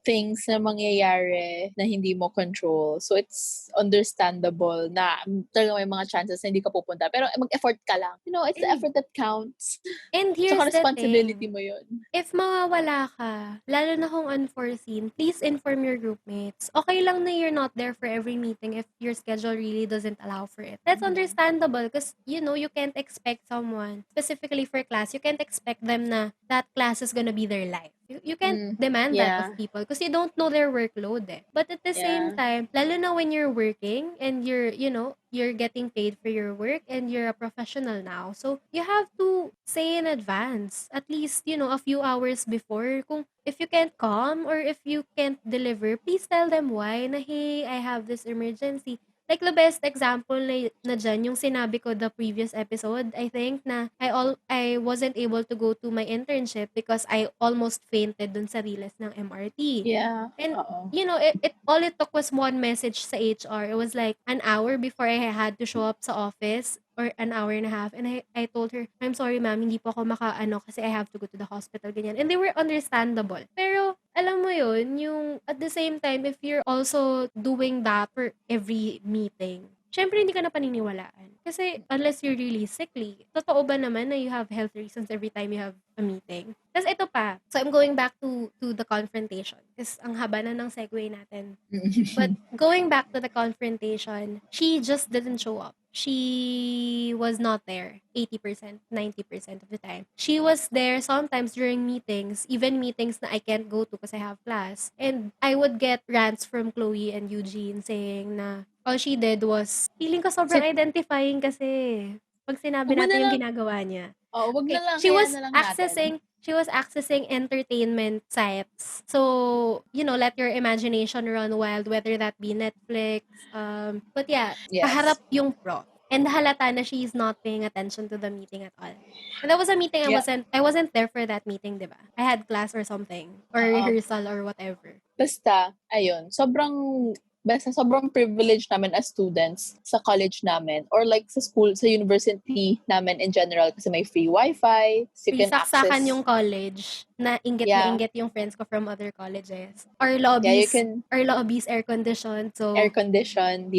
things na mangyayari na hindi mo control. So, it's understandable na talaga may mga chances na hindi ka pupunta. Pero mag-effort ka lang. It's the effort that counts. And here's saka the responsibility thing. mo yun. If mawawala ka, lalo na kung unforeseen, please inform your groupmates. Okay lang na you're not there for every meeting if your schedule really doesn't allow for it. That's understandable because, you can't expect someone, specifically for class, you can't expect them na that class is gonna be their life. You can't demand that of people because you don't know their workload eh. But at the same time, lalo na when you're working and you're getting paid for your work and you're a professional now. So, you have to say in advance, at least, a few hours before, kung if you can't come or if you can't deliver, please tell them why na, hey, I have this emergency. Like, the best example na dyan, yung sinabi ko the previous episode, I think, na I wasn't able to go to my internship because I almost fainted dun sa Riles ng MRT. Yeah. And, all it took was one message sa HR. It was like an hour before I had to show up sa office or an hour and a half. And I told her, I'm sorry ma'am, hindi po ako kasi I have to go to the hospital, ganyan. And they were understandable. Pero, alam mo yun, yung at the same time, if you're also doing that for every meeting, syempre hindi ka na paniniwalaan. Kasi unless you're really sickly, totoo ba naman na you have health reasons every time you have a meeting? Tapos ito pa, so I'm going back to the confrontation. Kasi ang haba na ng segue natin. But going back to the confrontation, she just didn't show up. She was not there 80%, 90% of the time. She was there sometimes during meetings, even meetings na I can't go to because I have class. And I would get rants from Chloe and Eugene saying na all she did was, feeling ko sobrang identifying kasi pag sinabi Wag mo na natin yung lang, ginagawa niya. wag na Okay, lang, kaya na lang natin. she was accessing entertainment sites. So, let your imagination run wild, whether that be Netflix. But yeah, Yes. kaharap yung prof. And halata na she's not paying attention to the meeting at all. And that was a meeting Yeah. I wasn't there for that meeting, di ba? I had class or something. Or rehearsal or whatever. Basta, ayun, sobrang privilege namin as students sa college namin or like sa school, sa university namin in general kasi may free wifi, so you Free can access. saksakan yung college na inggit yung friends ko from other colleges. Our you lobbies, can air conditioned. So, air conditioned,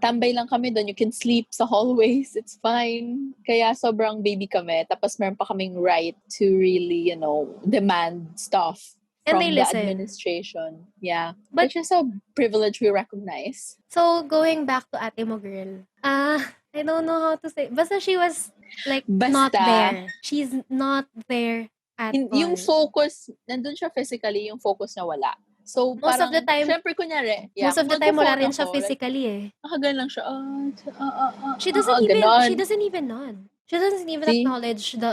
tambay lang kami doon, you can sleep sa hallways, it's fine. Kaya sobrang baby kami, tapos meron pa kaming right to really, demand stuff and from they the listen. administration. Yeah. But, which is a privilege we recognize. So, going back to ate mo girl, I don't know how to say. Basta she was like not there. She's not there at all. Yung focus, nandun siya physically, yung focus na wala. So, most parang, of the time, syempre, kunyari, most of the time wala rin siya ako, physically like, nakagalan lang siya, she doesn't even nod. She doesn't even acknowledge the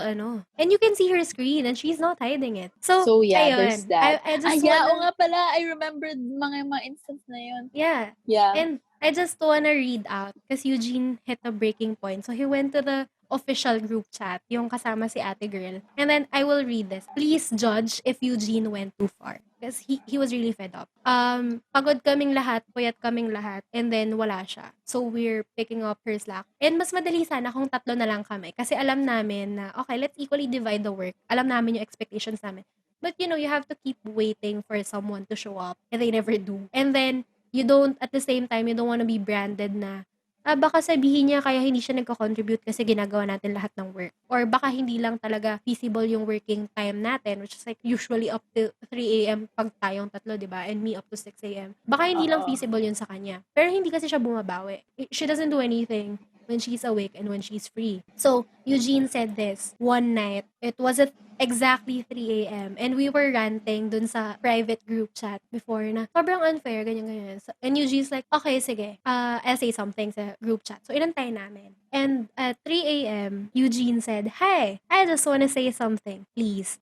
and you can see her screen and she's not hiding it. So yeah, ayun, there's that. I just oo nga pala, I remembered mga instance na yun. Yeah. And I just wanna read out because Eugene hit a breaking point. So he went to the official group chat, yung kasama si ate girl. And then I will read this. Please judge if Eugene went too far. Because he was really fed up. Pagod kaming lahat, puyat kaming lahat, and then wala siya. So we're picking up her slack. And mas madali sana kung tatlo na lang kami. Kasi alam namin na, okay, let's equally divide the work. Alam namin yung expectations namin. But you have to keep waiting for someone to show up. And they never do. And then, at the same time, you don't wanna be branded na, baka sabihin niya kaya hindi siya nagko-contribute kasi ginagawa natin lahat ng work. Or baka hindi lang talaga feasible yung working time natin, which is like usually up to 3 a.m. pag tayong tatlo, di ba? And me up to 6 a.m. Baka hindi lang feasible yun sa kanya. Pero hindi kasi siya bumabawi. She doesn't do anything when she's awake and when she's free. So, Eugene said this one night. It was at exactly 3 a.m. And we were ranting dun sa private group chat before na sobrang unfair, ganyan. So, and Eugene's like, okay, sige, I'll say something sa group chat. So, inantay namin. And at 3 a.m., Eugene said, hey, I just want to say something. Please,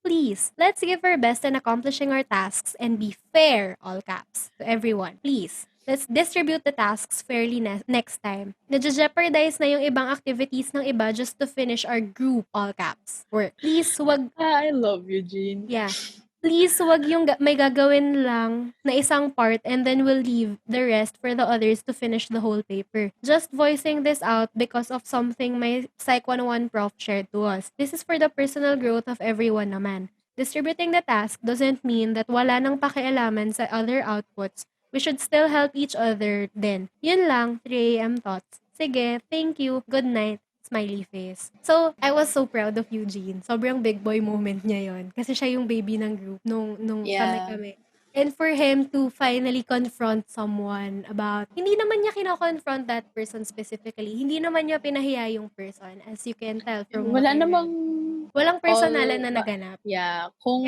let's give our best in accomplishing our tasks and be fair, all caps, to everyone. Please. Let's distribute the tasks fairly next time. Nadje-jeopardize na yung ibang activities ng iba just to finish our group, all caps, work. Please, wag... I love Eugene. Yeah. Please, wag yung may gagawin lang na isang part and then we'll leave the rest for the others to finish the whole paper. Just voicing this out because of something my Psych 101 prof shared to us. This is for the personal growth of everyone naman. Distributing the task doesn't mean that wala nang pakialaman sa other outputs. We should still help each other then. Yun lang, 3 a.m. thoughts. Sige, thank you, good night. Smiley face. So, I was so proud of Eugene. Sobrang big boy moment niya yon. Kasi siya yung baby ng group nung kami. And for him to finally confront someone about, hindi naman niya kino-confront that person specifically. Hindi naman niya pinahiya yung person, as you can tell from what I read. Walang personalan na naganap. Yeah. Kung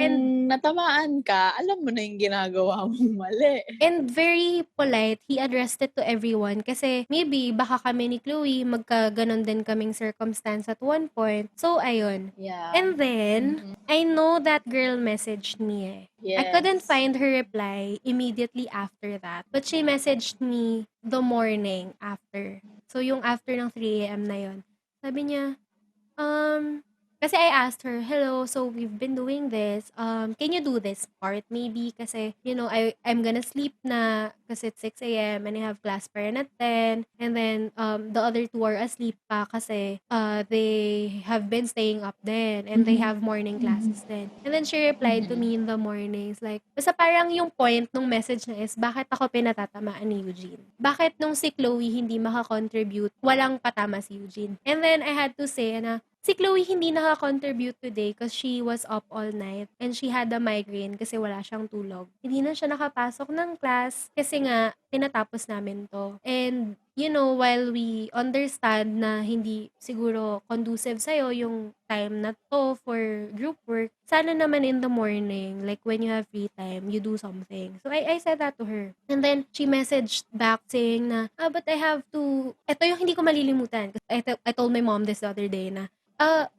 natamaan ka, alam mo na yung ginagawa mong mali. And very polite, he addressed it to everyone kasi maybe baka kami ni Chloe magkaganon din kaming circumstance at one point. So, ayun. Yeah. And then, I know that girl messaged me Yes. I couldn't find her reply immediately after that. But she messaged me the morning after. So, yung after ng 3 a.m. na yon. Sabi niya, Kasi I asked her, "Hello, so we've been doing this. Can you do this part maybe? Kasi, I'm gonna sleep na kasi it's 6 a.m. and I have class pa rin at 10. And then, the other two are asleep pa kasi they have been staying up then and they Mhm. have morning Mhm. classes then." And then she replied to Mhm. me in the mornings like, basta parang yung point nung message niya is, bakit ako pinatatamaan ni Eugene? Bakit nung si Chloe hindi makakontribute, walang patama si Eugene? And then I had to say na, si Chloe hindi naka-contribute today because she was up all night and she had a migraine kasi wala siyang tulog. Hindi na siya nakapasok ng class kasi nga tinatapos namin 'to. And while we understand na hindi siguro conducive sa'yo yung time na 'to for group work, sana naman in the morning, like when you have free time, you do something. So I said that to her. And then she messaged back saying na, but I have to, eto yung hindi ko malilimutan. I told my mom this the other day na,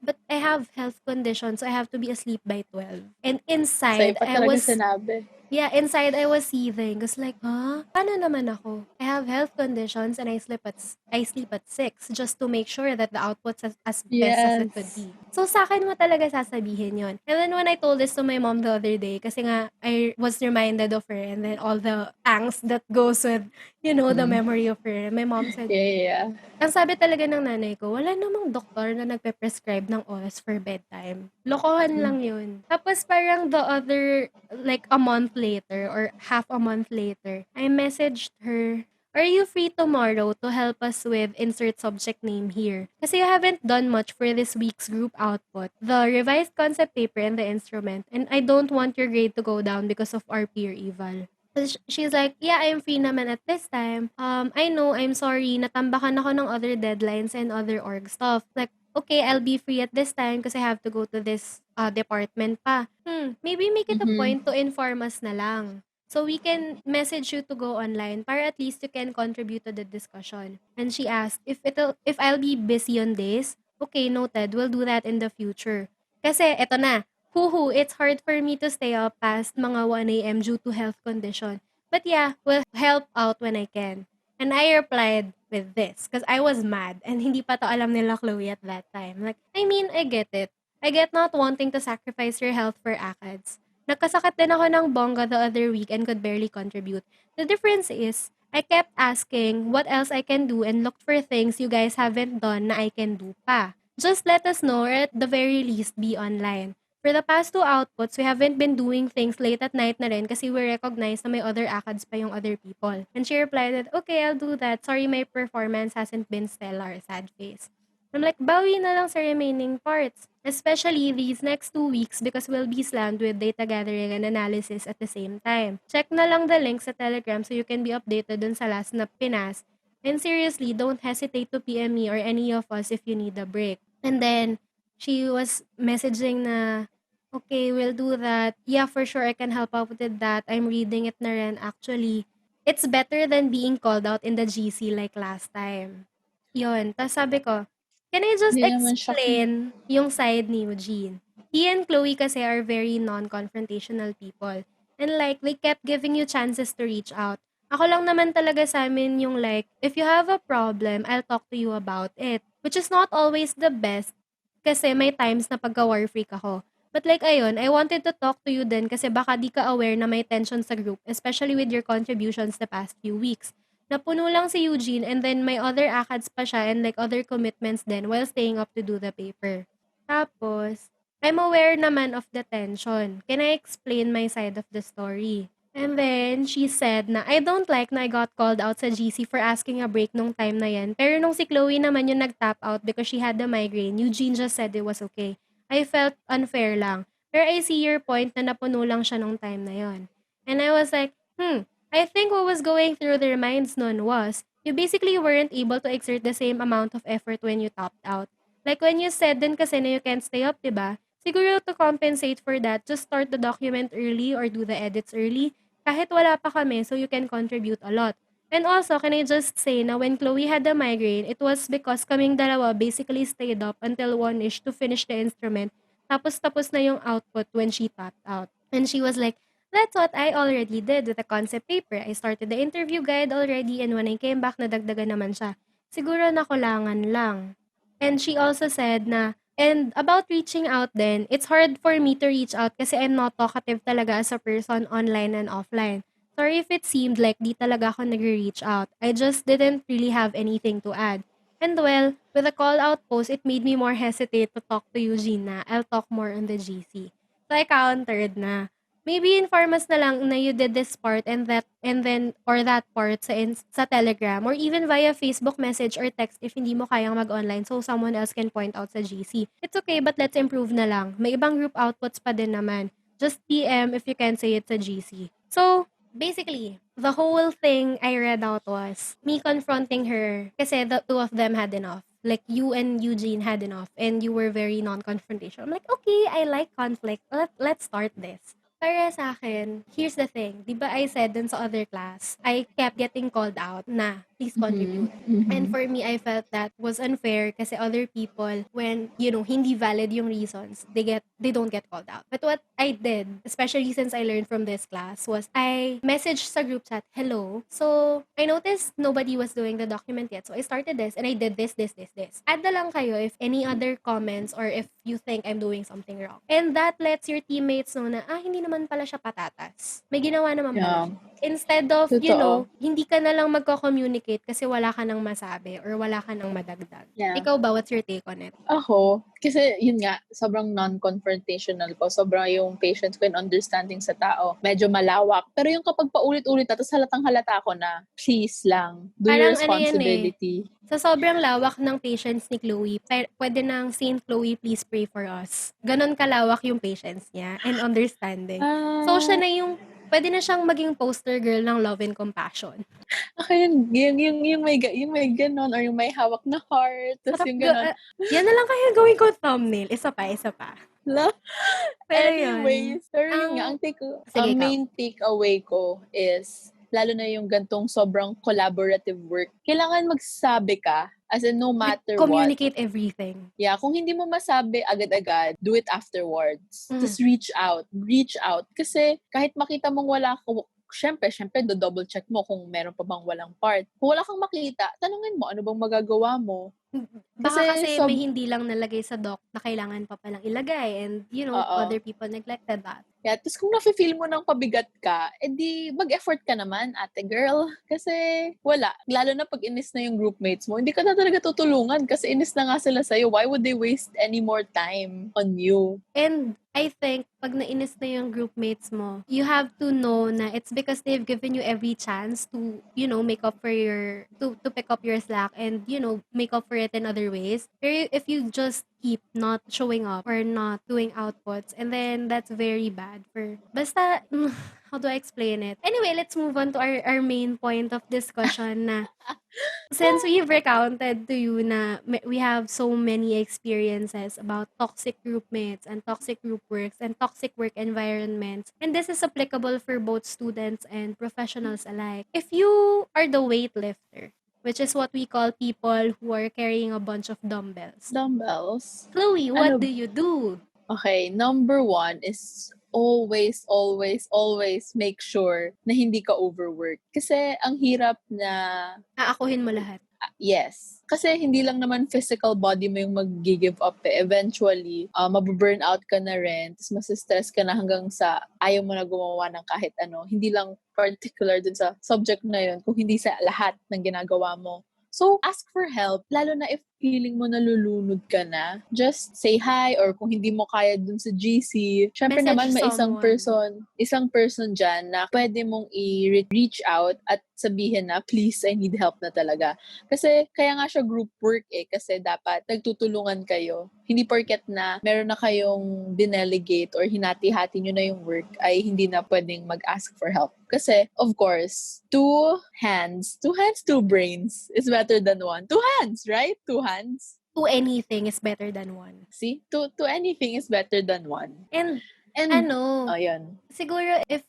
but I have health conditions, so I have to be asleep by 12. And Sa'yo inside, pa talaga sinabi. inside I was seething. Cause like, paano naman ako? I have health conditions and I sleep at 6 just to make sure that the output's as best as it could Yes. be. So sa akin mo talaga sasabihin yon. And then when I told this to my mom the other day, kasi nga I was reminded of her and then all the angst that goes with, the Mm. memory of her. My mom said, Yeah, yeah, yeah. ang sabi talaga ng nanay ko, wala namang doktor na nagpe-prescribe ng oras for bedtime. Lokohan Mm. lang yun. Tapos parang the other, like a month later or half a month later, I messaged her, "Are you free tomorrow to help us with insert subject name here? Kasi you haven't done much for this week's group output, the revised concept paper and the instrument, and I don't want your grade to go down because of our peer eval." She's like, "Yeah, I'm free naman at this time. I know, I'm sorry, natambakan ako ng other deadlines and other org stuff. Like, okay, I'll be free at this time because I have to go to this department pa. Maybe make it a Mhm. point to inform us na lang. So we can message you to go online para at least you can contribute to the discussion." And she asked if I'll be busy on days. Okay, noted. We'll do that in the future. Kasi eto na, huhu, it's hard for me to stay up past mga 1 a.m. due to health condition. But yeah, we'll help out when I can. And I replied with this because I was mad and hindi pa to alam nila Chloe at that time. Like, I mean, I get it. I get not wanting to sacrifice your health for ACADS. Nagkasakit din ako ng bongga the other week and could barely contribute. The difference is, I kept asking what else I can do and looked for things you guys haven't done na I can do pa. Just let us know or at the very least be online. For the past two outputs, we haven't been doing things late at night na rin kasi we recognize na may other ACADS pa yung other people. And she replied that, okay, I'll do that. Sorry, my performance hasn't been stellar. Sad face. I'm like, bawi na lang sa remaining parts. Especially these next 2 weeks because we'll be slammed with data gathering and analysis at the same time. Check na lang the link sa Telegram so you can be updated dun sa last na pinas. And seriously, don't hesitate to PM me or any of us if you need a break. And then, she was messaging na, okay, we'll do that. Yeah, for sure, I can help out with that. I'm reading it na rin. Actually, it's better than being called out in the GC like last time. Yun. Tapos sabi ko, can I just Hindi naman siya explain yung side ni Eugene? He and Chloe kasi are very non-confrontational people. And like, they kept giving you chances to reach out. Ako lang naman talaga sa amin yung like, if you have a problem, I'll talk to you about it. Which is not always the best kasi may times na pagka-war freak ako. But like ayun, I wanted to talk to you din kasi baka di ka aware na may tension sa group, especially with your contributions the past few weeks. Napuno lang si Eugene and then may other ACADS pa siya and like other commitments din while staying up to do the paper. Tapos, I'm aware naman of the tension. Can I explain my side of the story? And then, she said na, I don't like na I got called out sa GC for asking a break nung time na yan. Pero nung si Chloe naman yung nag-tap out because she had the migraine, Eugene just said it was okay. I felt unfair lang. Pero I see your point na napuno lang siya nung time na yon. And I was like, I think what was going through their minds nun was, you basically weren't able to exert the same amount of effort when you topped out. Like when you said din kasi na you can't stay up, diba? Siguro to compensate for that, just start the document early or do the edits early kahit wala pa kami so you can contribute a lot. And also, can I just say na when Chloe had the migraine, it was because kaming dalawa basically stayed up until 1-ish to finish the instrument. Tapos na yung output when she tapped out. And she was like, that's what I already did with the concept paper. I started the interview guide already and when I came back, nadagdagan naman siya. Siguro nakulangan lang. And she also said na And about reaching out then, it's hard for me to reach out kasi I'm not talkative talaga as a person online and offline. Sorry if it seemed like di talaga ako nagre-reach out. I just didn't really have anything to add. And well, with the call out post, it made me more hesitate to talk to Eugene na I'll talk more on the GC. So I countered na maybe inform us na lang na you did this part and then or that part sa Telegram or even via Facebook message or text if hindi mo kayang mag-online so someone else can point out sa GC. It's okay but let's improve na lang. May ibang group outputs pa din naman. Just PM if you can say it sa GC. So, basically, the whole thing I read out was me confronting her kasi the two of them had enough. Like, you and Eugene had enough and you were very non-confrontational. I'm like, okay, I like conflict. Let's start this. Para sa akin, here's the thing. Di ba I said dun sa other class, I kept getting called out na, please contribute. And for me, I felt that was unfair kasi other people, when, hindi valid yung reasons, they don't get called out. But what I did, especially since I learned from this class, was I messaged sa group chat, hello. So, I noticed nobody was doing the document yet. So, I started this and I did this. Add na lang kayo if any other comments or if you think I'm doing something wrong. And that lets your teammates know na, hindi naman pala siya patatas. May ginawa naman pala siya. Instead of, Totoo. hindi ka na lang magko-communicate kasi wala ka nang masabi or wala ka nang madagdag. Yeah. Ikaw ba, what's your take on it? Ako, kasi yun nga, sobrang non-confrontational ko. Sobrang yung patience ko and understanding sa tao. Medyo malawak. Pero yung kapag paulit-ulit na, tapos halatang-halata ko na, please lang, do your Parang responsibility. Sa sobrang lawak ng patience ni Chloe, pwede nang Saint Chloe, please pray for us. Ganon kalawak yung patience niya and understanding. So, siya na yung, pwede na siyang maging poster girl ng love and compassion. Okay, yung may ganon or yung may hawak na heart, tapos yung ganon. Yan na lang kaya gawin ko thumbnail. Isa pa. Pero Anyways, pero yun nga, ang main takeaway ko is, lalo na yung gantong sobrang collaborative work, kailangan magsabi ka, as in no matter communicate everything. Yeah, kung hindi mo masabi agad-agad, do it afterwards. Just reach out. Kasi kahit makita mong wala ka, syempre, do-double check mo kung meron pa bang walang part. Kung wala kang makita, tanungin mo, ano bang magagawa mo? Baka kasi may hindi lang nalagay sa doc na kailangan pa palang ilagay and, other people neglected that. Yeah, tapos kung nafe-feel mo ng pabigat ka, edi mag-effort ka naman, ate girl. Kasi wala. Lalo na pag inis na yung groupmates mo, hindi ka na talaga tutulungan kasi inis na nga sila sa'yo. Why would they waste any more time on you? And I think, pag nainis na yung groupmates mo, you have to know na it's because they've given you every chance to, make up for to pick up your slack and, make up for it in other ways. Pero if you just keep not showing up or not doing outputs, and then that's very bad for, basta, how do I explain it? Anyway, let's move on to our main point of discussion na, since we've recounted to you na we have so many experiences about toxic groupmates and toxic group works and toxic work environments, and this is applicable for both students and professionals alike. If you are the weightlifter, which is what we call people who are carrying a bunch of dumbbells. Chloe, what do you do? Okay, number 1 is always make sure na hindi ka overwork. Kasi ang hirap na aakuhin mo lahat. Yes. Kasi hindi lang naman physical body mo yung mag-give up eh. Eventually, mababurn out ka na rin. Tapos masistress ka na hanggang sa ayaw mo na gumawa ng kahit ano. Hindi lang particular dun sa subject na yun, kung hindi sa lahat ng ginagawa mo. So, ask for help. Lalo na if feeling mo nalulunod ka na, just say hi, or kung hindi mo kaya dun sa GC, syempre naman may isang person dyan na pwede mong i-reach out at sabihin na, please, I need help na talaga. Kasi, kaya nga siya group work eh, kasi dapat nagtutulungan kayo. Hindi porket na meron na kayong dinelegate or hinati-hati nyo na yung work, ay hindi na pwedeng mag-ask for help. Kasi, of course, two hands, two brains is better than one. 2 hands, right? 2 hands. To anything is better than one. See? To anything is better than one. And And, Ano, yun. siguro if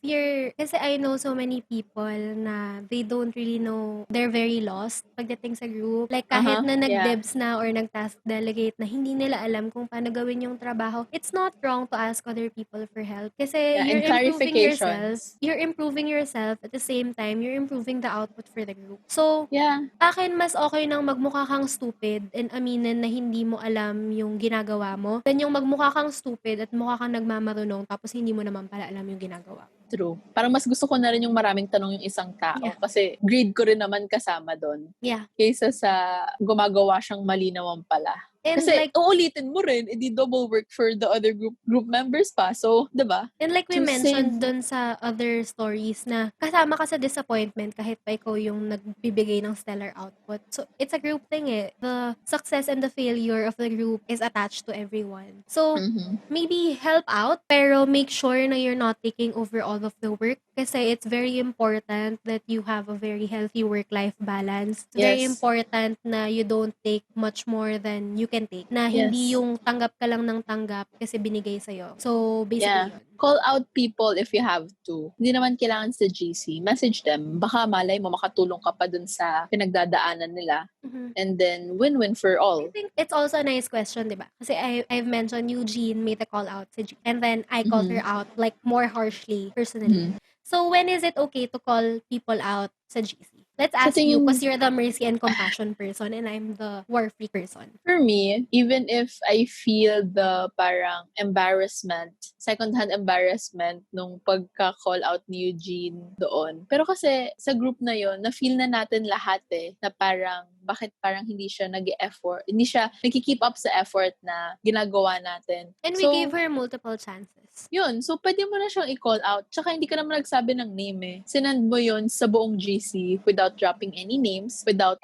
kasi I know so many people na they don't really know, they're very lost pagdating sa group. Like kahit na Yeah. nag-dibs na or nag-task delegate na hindi nila alam kung paano gawin yung trabaho, it's not wrong to ask other people for help. Kasi Yeah, and you're improving yourself. clarifications. You're improving yourself at the same time, you're improving the output for the group. So, Yeah, akin mas okay nang magmukha kang stupid and aminin na hindi mo alam yung ginagawa mo, than yung magmukha kang stupid at mukha kang nagmamarunong tapos hindi mo naman pala alam yung ginagawa mo. true. Parang mas gusto ko na rin yung maraming tanong yung isang tao. Yeah. Kasi grade ko rin naman kasama doon. Yeah. Kaysa sa gumagawa siyang mali naman pala. And Kasi like uulitin mo rin, edi double work for the other group members pa. So, 'di ba? And like we To mentioned save. dun sa other stories na kasama ka sa disappointment kahit pa ikaw yung nagbibigay ng stellar output. So, it's a group thing eh. The success and the failure of the group is attached to everyone. So, maybe help out, pero make sure na you're not taking over all of the work kasi it's very important that you have a very healthy work-life balance. It's very Yes. important na you don't take much more than you can take. Na hindi Yes. yung tanggap ka lang ng tanggap kasi binigay sa'yo. So, basically Yeah. yun. Call out people if you have to. Hindi naman kailangan sa GC. Message them. Baka malay mo makatulong ka pa dun sa pinagdadaanan nila. And then, win-win for all. I think it's also a nice question, di ba? Kasi I've mentioned Eugene made a call out to G, and then I called her out like more harshly, personally. So, when is it okay to call people out sa GC? Let's ask you, because you're the mercy and compassion person and I'm the war free person. For me, even if I feel the parang embarrassment, second-hand embarrassment nung pagka-call out ni Eugene doon. Pero kasi sa group na yon, na-feel na natin lahat na parang bakit parang hindi siya nag-effort, hindi siya nagki-keep up sa effort na ginagawa natin. And we gave her multiple chances. Yun. So, pwede mo na siyang i-call out. Tsaka hindi ka naman nagsabi ng name Sinend mo yun sa buong GC without dropping any names, without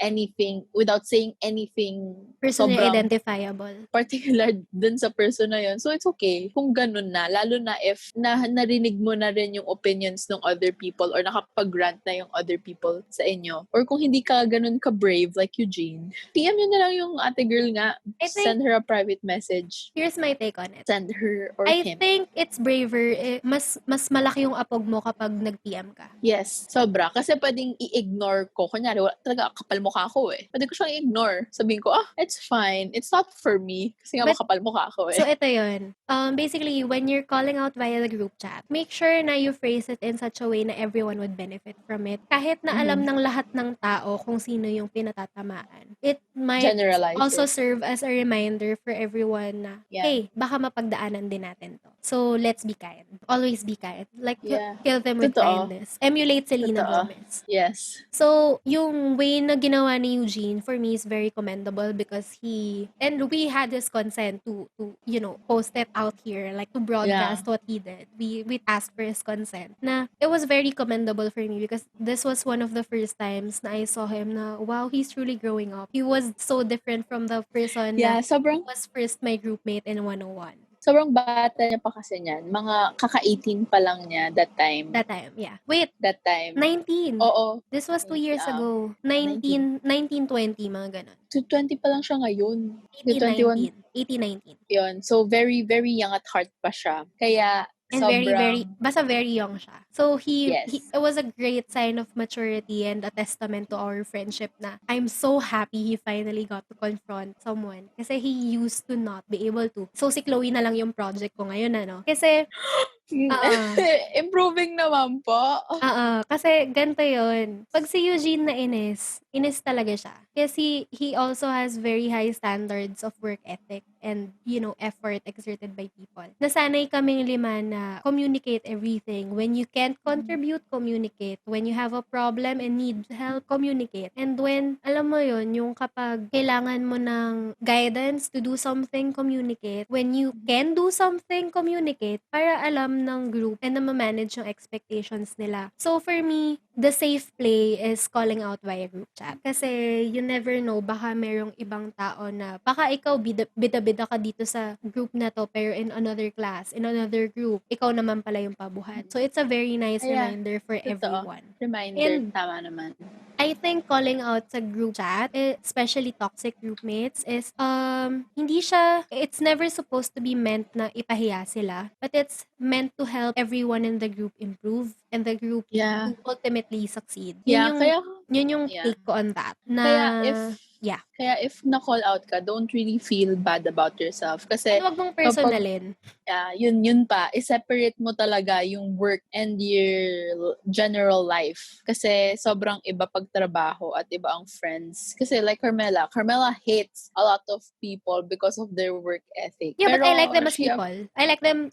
saying anything Personally sobrang identifiable. particular dun sa person na yun. So, it's okay kung ganun na. Lalo na if narinig mo na rin yung opinions ng other people or nakapag-rant na yung other people sa inyo. Or kung hindi ka ganun ka-brave like Eugene, PM nyo na lang yung ate girl nga. Send her a private message. Here's my take on it. Send her or I him. think it's braver. Mas malaki yung apog mo kapag nag-PM ka. Yes, sobra. Kasi pwedeng i-ignore ko. Kunyari, talaga kapal mukha ako Pwede ko siyang i-ignore. Sabihin ko, it's fine. It's not for me. Kasi nga makapal mukha ako So, ito yun. Basically, when you're calling out via the group chat, make sure na you phrase it in such a way na everyone would benefit from it. Kahit na alam ng lahat ng tao kung sino yung pinatatamaan. It might Generalize also it. serve as a reminder for everyone na, hey, baka mapagdaanan din natin to. So, let's be kind. Always be kind. Like, kill them with kindness. Emulate Selena Gomez. Yes. So, yung way na ginawa ni Eugene, for me, is very commendable because and we had his consent to post it out here, like to broadcast what he did. We asked for his consent. Na, it was very commendable for me because this was one of the first times na I saw him na, wow, he's truly growing up. He was so different from the person na was first my groupmate in 101. Sobrang bata niya pa kasi niyan. Mga kaka-18 pa lang niya that time. That time, yeah. Wait. That time. 19. Oo. This was 2 years ago. 19, 20, mga ganun. 20 pa lang siya ngayon. 18, 19. Yun. So, very, very young at heart pa siya. Kaya, and very young siya. So it was a great sign of maturity and a testament to our friendship na I'm so happy he finally got to confront someone kasi he used to not be able to. So si Chloe na lang yung project ko ngayon kasi improving naman po. Kasi ganito yun. Pag si Eugene na inis talaga siya. Kasi he also has very high standards of work ethic and, effort exerted by people. Nasanay kaming lima na communicate everything. When you can't contribute, communicate. When you have a problem and need help, communicate. And when, alam mo yun, yung kapag kailangan mo ng guidance to do something, communicate. When you can do something, communicate. Para alam ng group and na ma-manage yung expectations nila. So for me, the safe play is calling out via group chat. Kasi you never know, baka merong ibang tao na, baka ikaw bida-bida ka dito sa group na to, pero in another class, in another group, ikaw naman pala yung pabuhat. So it's a very nice reminder for everyone. Reminder, tama naman. I think calling out sa group chat, especially toxic groupmates, is it's never supposed to be meant na ipahiya sila, but it's meant to help everyone in the group improve and the group Yeah. to ultimately succeed. Yeah, Yun yung yeah. take ko on that. Na, yeah. Kaya if na-call out ka, don't really feel bad about yourself. Kasi And wag mong kapag personalin. yun pa, i-separate mo talaga yung work and your general life. Kasi sobrang iba pag trabaho at iba ang friends. Kasi like Karmela hates a lot of people because of their work ethic. Yeah, but I like Pero them as people. I like them,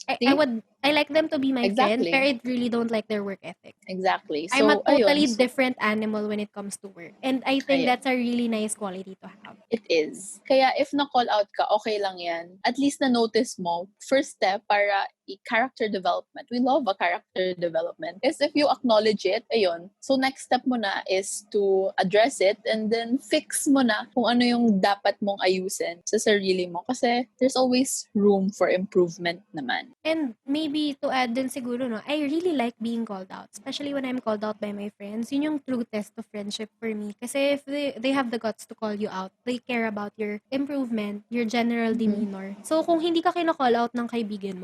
I like them to be my friend, Exactly. pero I really don't like their work ethic. Exactly. I'm a So, totally ayun. different animal when it comes to work. And I think Ayun. that's a really nice quality to have. It is. Kaya if na-call out ka, okay lang yan. At least na-notice mo, first step para character development. We love a character development. Is if you acknowledge it, ayun. So next step mo na is to address it and then fix mo na kung ano yung dapat mong ayusin sa sarili mo. Kasi there's always room for improvement naman. And maybe to add din siguro, no, I really like being called out. Especially when I'm called out by my friends. Yun yung true test of friendship for me. Kasi if they have the guts to call you out, they care about your improvement, your general demeanor. So kung hindi ka kina-call out ng kaibigan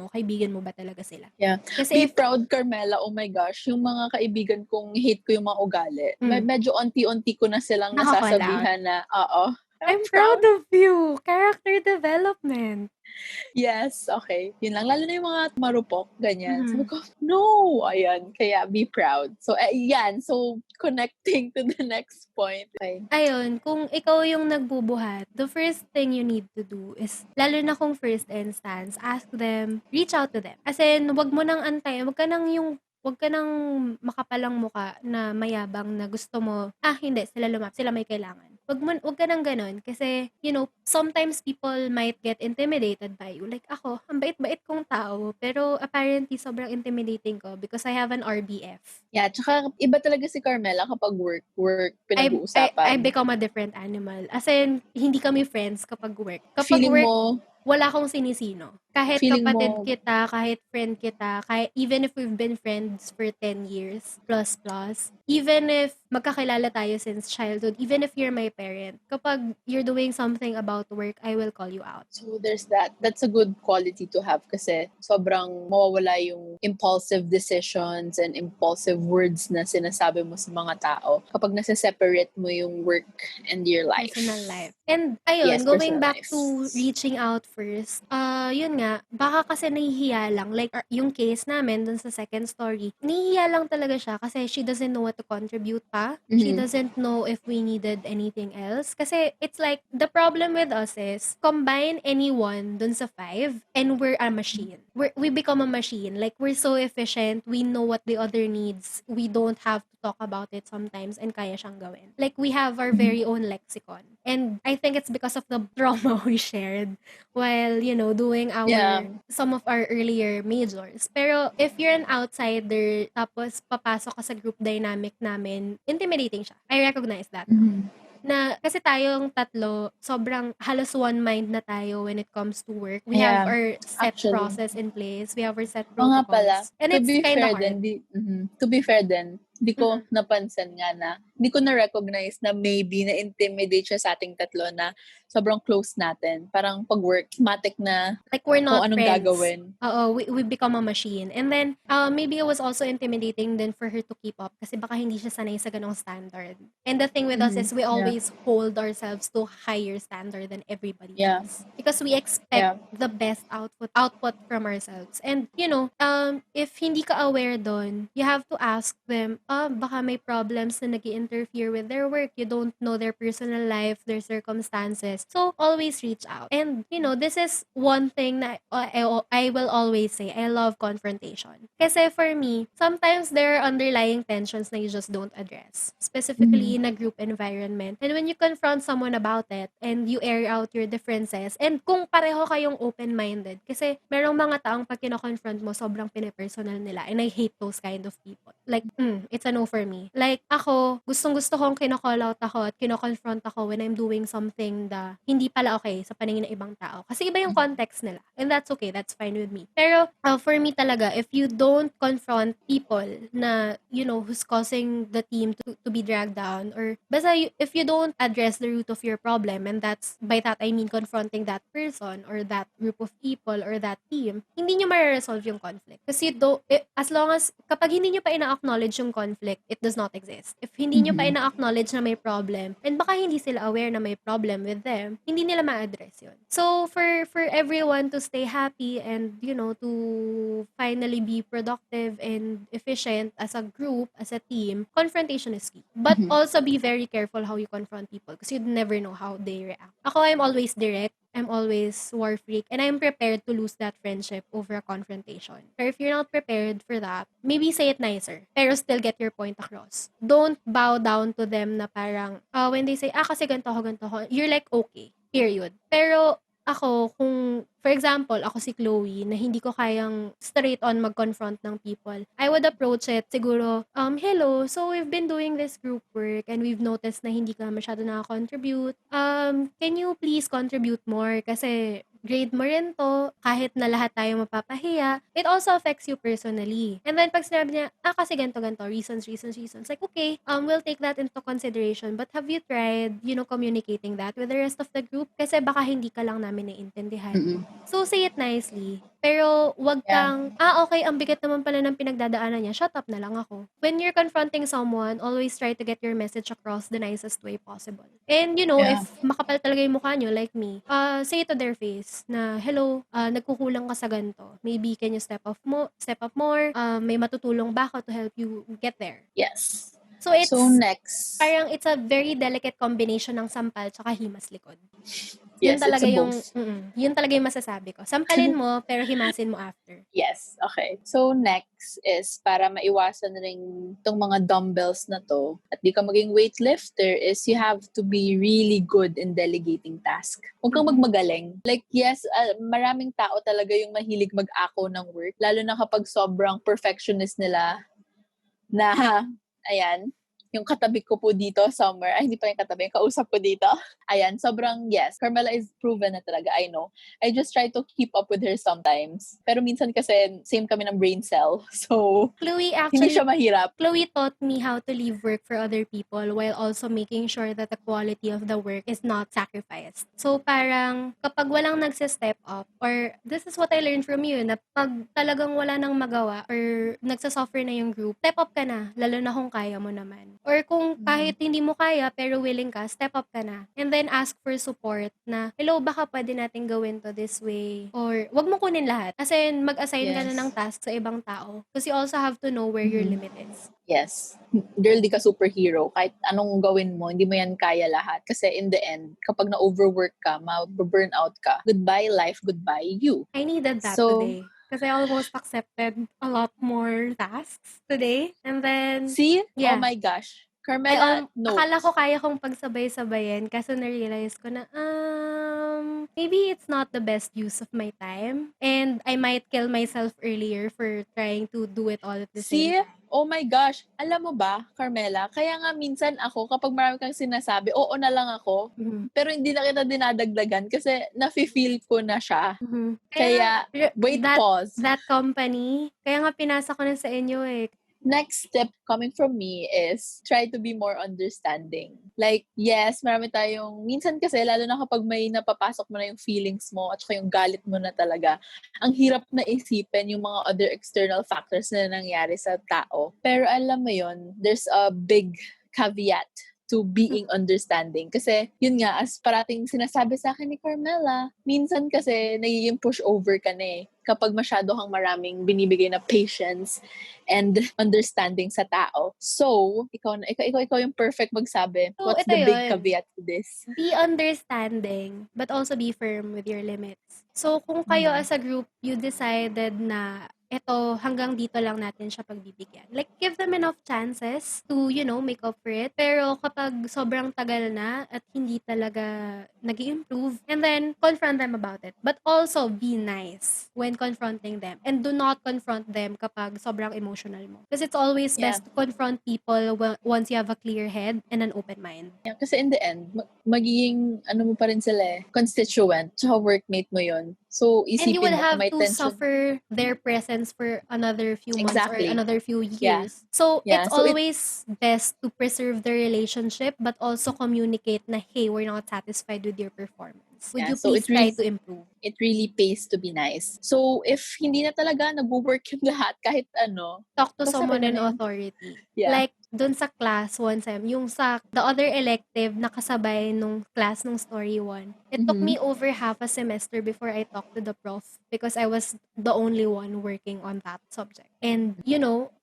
mo ba talaga sila? Yeah. Kasi Be proud, Carmela. Oh my gosh. Yung mga kaibigan kong hate ko yung mga ugali. Medyo onti-onti ko na silang Naka-call out. nasasabihan na, oo. I'm proud of you. Character development. Yes, okay. Yun lang. Lalo na yung mga marupok, ganyan. Sabi ko, no! Ayan. Kaya be proud. So, yan. So, connecting to the next point. Okay. Ayun, kung ikaw yung nagbubuhat, the first thing you need to do is, lalo na kung first instance, ask them, reach out to them. As in, wag mo nang antayin, wag ka nang makapalang muka na mayabang na gusto mo, hindi, sila may kailangan. Wag ka nang ganun kasi, sometimes people might get intimidated by you. Like ako, ang bait-bait kong tao, pero apparently sobrang intimidating ko because I have an RBF. Yeah, tsaka iba talaga si Carmela kapag work pinag-uusapan. I become a different animal. As in, hindi kami friends kapag work. Kapag Feeling work, mo, wala akong sinisino. Kahit feeling kapatid mo, kita, kahit friend kita, even if we've been friends for 10 years plus, even if magkakilala tayo since childhood, even if you're my parent, kapag you're doing something about work, I will call you out. So there's that. That's a good quality to have kasi sobrang mawawala yung impulsive decisions and impulsive words na sinasabi mo sa mga tao kapag nasa-separate mo yung work and your life. Personal life. And ayun, Yes, going personal back life. to reaching out first, yun nga, baka kasi nahihiya lang. Like, yung case namin dun sa second story, nahihiya lang talaga siya kasi she doesn't know what to contribute pa. She doesn't know if we needed anything else. Kasi it's like, the problem with us is, combine anyone dun sa 5 and we're a machine. We become a machine. Like, we're so efficient. We know what the other needs. We don't have to talk about it sometimes and kaya siyang gawin. Like, we have our very own lexicon. And I think it's because of the trauma we shared while, doing some of our earlier majors. Pero if you're an outsider, tapos papasok ka sa group dynamic namin, intimidating siya. I recognize that. Na kasi tayong tatlo, sobrang halos one mind na tayo when it comes to work. We have our set process in place. We have our set protocols. Pala, and it's kind of hard. To be fair din, hindi ko napansin nga na, hindi ko na-recognize na maybe na-intimidate siya sa ating tatlo na sobrang close natin. Parang pag-work, matic na like we're not kung anong friends. gagawin. We become a machine. And then, maybe it was also intimidating then for her to keep up kasi baka hindi siya sanay sa ganong standard. And the thing with us is we always hold ourselves to higher standard than everybody else. Because we expect the best output from ourselves. And, if hindi ka aware doon, you have to ask them, baka may problems na nag-interfere with their work. You don't know their personal life, their circumstances. So, always reach out. And, this is one thing that I will always say. I love confrontation. Kasi for me, sometimes there are underlying tensions na you just don't address. Specifically in a group environment. And when you confront someone about it and you air out your differences, and kung pareho kayong open-minded, kasi merong mga taong pag kino-confront mo, sobrang pinipersonal nila. And I hate those kind of people. Like, it's a no for me. Like, ako, gustong-gusto kong kino-call out ako at kino-confront ako when I'm doing something na hindi pala okay sa paningin ng ibang tao. Kasi iba yung context nila. And that's okay. That's fine with me. Pero, for me talaga, if you don't confront people na, who's causing the team to be dragged down, or basta if you don't address the root of your problem, and that's, by that I mean confronting that person or that group of people or that team, hindi nyo ma-resolve yung conflict. Kasi as long as, kapag hindi nyo pa ina-acknowledge yung conflict, it does not exist. If hindi nyo pa ina-acknowledge na may problem, and baka hindi sila aware na may problem with them, hindi nila ma-address yun. So, for everyone to stay happy and, to finally be productive and efficient as a group, as a team, confrontation is key. But also be very careful how you confront people because you'd never know how they react. Ako, I'm always direct. I'm always war freak, and I'm prepared to lose that friendship over a confrontation. But if you're not prepared for that, maybe say it nicer, pero still get your point across. Don't bow down to them na parang, when they say, kasi ganito ako, you're like, okay, period. Pero ako, kung, for example, ako si Chloe, na hindi ko kayang straight on mag-confront ng people, I would approach it siguro, hello, so we've been doing this group work and we've noticed na hindi ka masyado nakakontribute. Can you please contribute more? Kasi grade mo rin to, kahit na lahat tayo mapapahiya, it also affects you personally. And then pag sinabi niya, kasi ganito, reasons, like, okay, we'll take that into consideration, but have you tried, communicating that with the rest of the group? Kasi baka hindi ka lang namin naiintindihan. So, say it nicely. Pero, wag kang, okay, ang bigat naman pala ng pinagdadaanan niya, shut up na lang ako. When you're confronting someone, always try to get your message across the nicest way possible. And, if makapal talaga yung mukha nyo, like me, say it to their face na, hello, nagkukulang ka sa ganito. Maybe can you step up more? May matutulong ba ako to help you get there? Yes. So, it's next. parang it's a very delicate combination ng sampal tsaka himas likod. Yes, Yun talaga it's a yung, both. yun talaga yung masasabi ko. Sampalin mo, pero himasin mo after. Yes, okay. So next is para maiwasan rin tong mga dumbbells na to at di ka maging weightlifter is you have to be really good in delegating task. Huwag kang magmagaling. Like yes, maraming tao talaga yung mahilig mag-ako ng work lalo na kapag sobrang perfectionist nila na ayan, yung katabi ko po dito somewhere, hindi pa yung katabi, yung kausap ko dito. Ayan, sobrang yes, Karmela is proven na talaga, I know. I just try to keep up with her sometimes. Pero minsan kasi same kami ng brain cell. So, Chloe, hindi siya mahirap. Chloe taught me how to leave work for other people while also making sure that the quality of the work is not sacrificed. So, parang kapag walang nagse-step up, or this is what I learned from you, na pag talagang wala nang magawa or nagsasuffer na yung group, step up ka na, lalo na kung kaya mo naman. Or kung kahit hindi mo kaya pero willing ka, step up ka na. And then ask for support na, hello, baka pwede natin gawin to this way. Or wag mo kunin lahat. Kasi mag-assign ka na ng task sa ibang tao. Because you also have to know where your limit is. Yes. Girl, di ka superhero. Kahit anong gawin mo, hindi mo yan kaya lahat. Kasi in the end, kapag na-overwork ka, ma-burnout ka, goodbye life, goodbye you. I needed that today. Kasi I almost accepted a lot more tasks today. And then, see? yeah. Oh my gosh. Karmela, no. Akala ko kaya kong pagsabay-sabayin kaso na-realize ko na, maybe it's not the best use of my time. And I might kill myself earlier for trying to do it all at the same time. Oh my gosh. Alam mo ba, Karmela, kaya nga minsan ako, kapag marami kang sinasabi, oo na lang ako. Pero hindi na kita dinadagdagan kasi nafe-feel ko na siya. Kaya, wait, pause. That company, kaya nga pinasa ko na sa inyo eh. Next step coming from me is try to be more understanding. Like, yes, marami tayong, minsan kasi, lalo na kapag may napapasok mo na yung feelings mo at saka yung galit mo na talaga, ang hirap na isipin yung mga other external factors na nangyari sa tao. Pero alam mo yun, there's a big caveat to being understanding. Kasi, yun nga, as parating sinasabi sa akin ni Karmela, minsan kasi nagiging pushover ka na eh. Kapag masyado kang maraming binibigay na patience and understanding sa tao. So, ikaw yung perfect magsabi. So, What's ito the big yun. caveat to this? Be understanding, but also be firm with your limits. So, kung kayo as a group, you decided na ito, hanggang dito lang natin siya pagbibigyan. Like, give them enough chances to, make up for it. Pero kapag sobrang tagal na at hindi talaga nag-i-improve, and then confront them about it. But also be nice when confronting them, and do not confront them kapag sobrang emotional mo. Because it's always Yeah. best to confront people once you have a clear head and an open mind. Yeah, kasi in the end, magiging ano mo pa rin sila constituent, tsaka workmate mo yon. So, And you will isipin mo kung have may to tension. suffer their presence for another few months or Exactly. another few Yeah. years. So, Yeah. it's So, always best to preserve the relationship but also communicate na, hey, we're not satisfied with your performance. Would yeah, you so please try to improve? it really pays to be nice. So, if hindi na talaga nag-work yung lahat, kahit ano, Talk to basta someone rin mo in na yun. authority. Yeah. Like, dun sa class one time, yung sa the other elective na kasabay nung class nung story 1, it took me over half a semester before I talked to the prof because I was the only one working on that subject. And,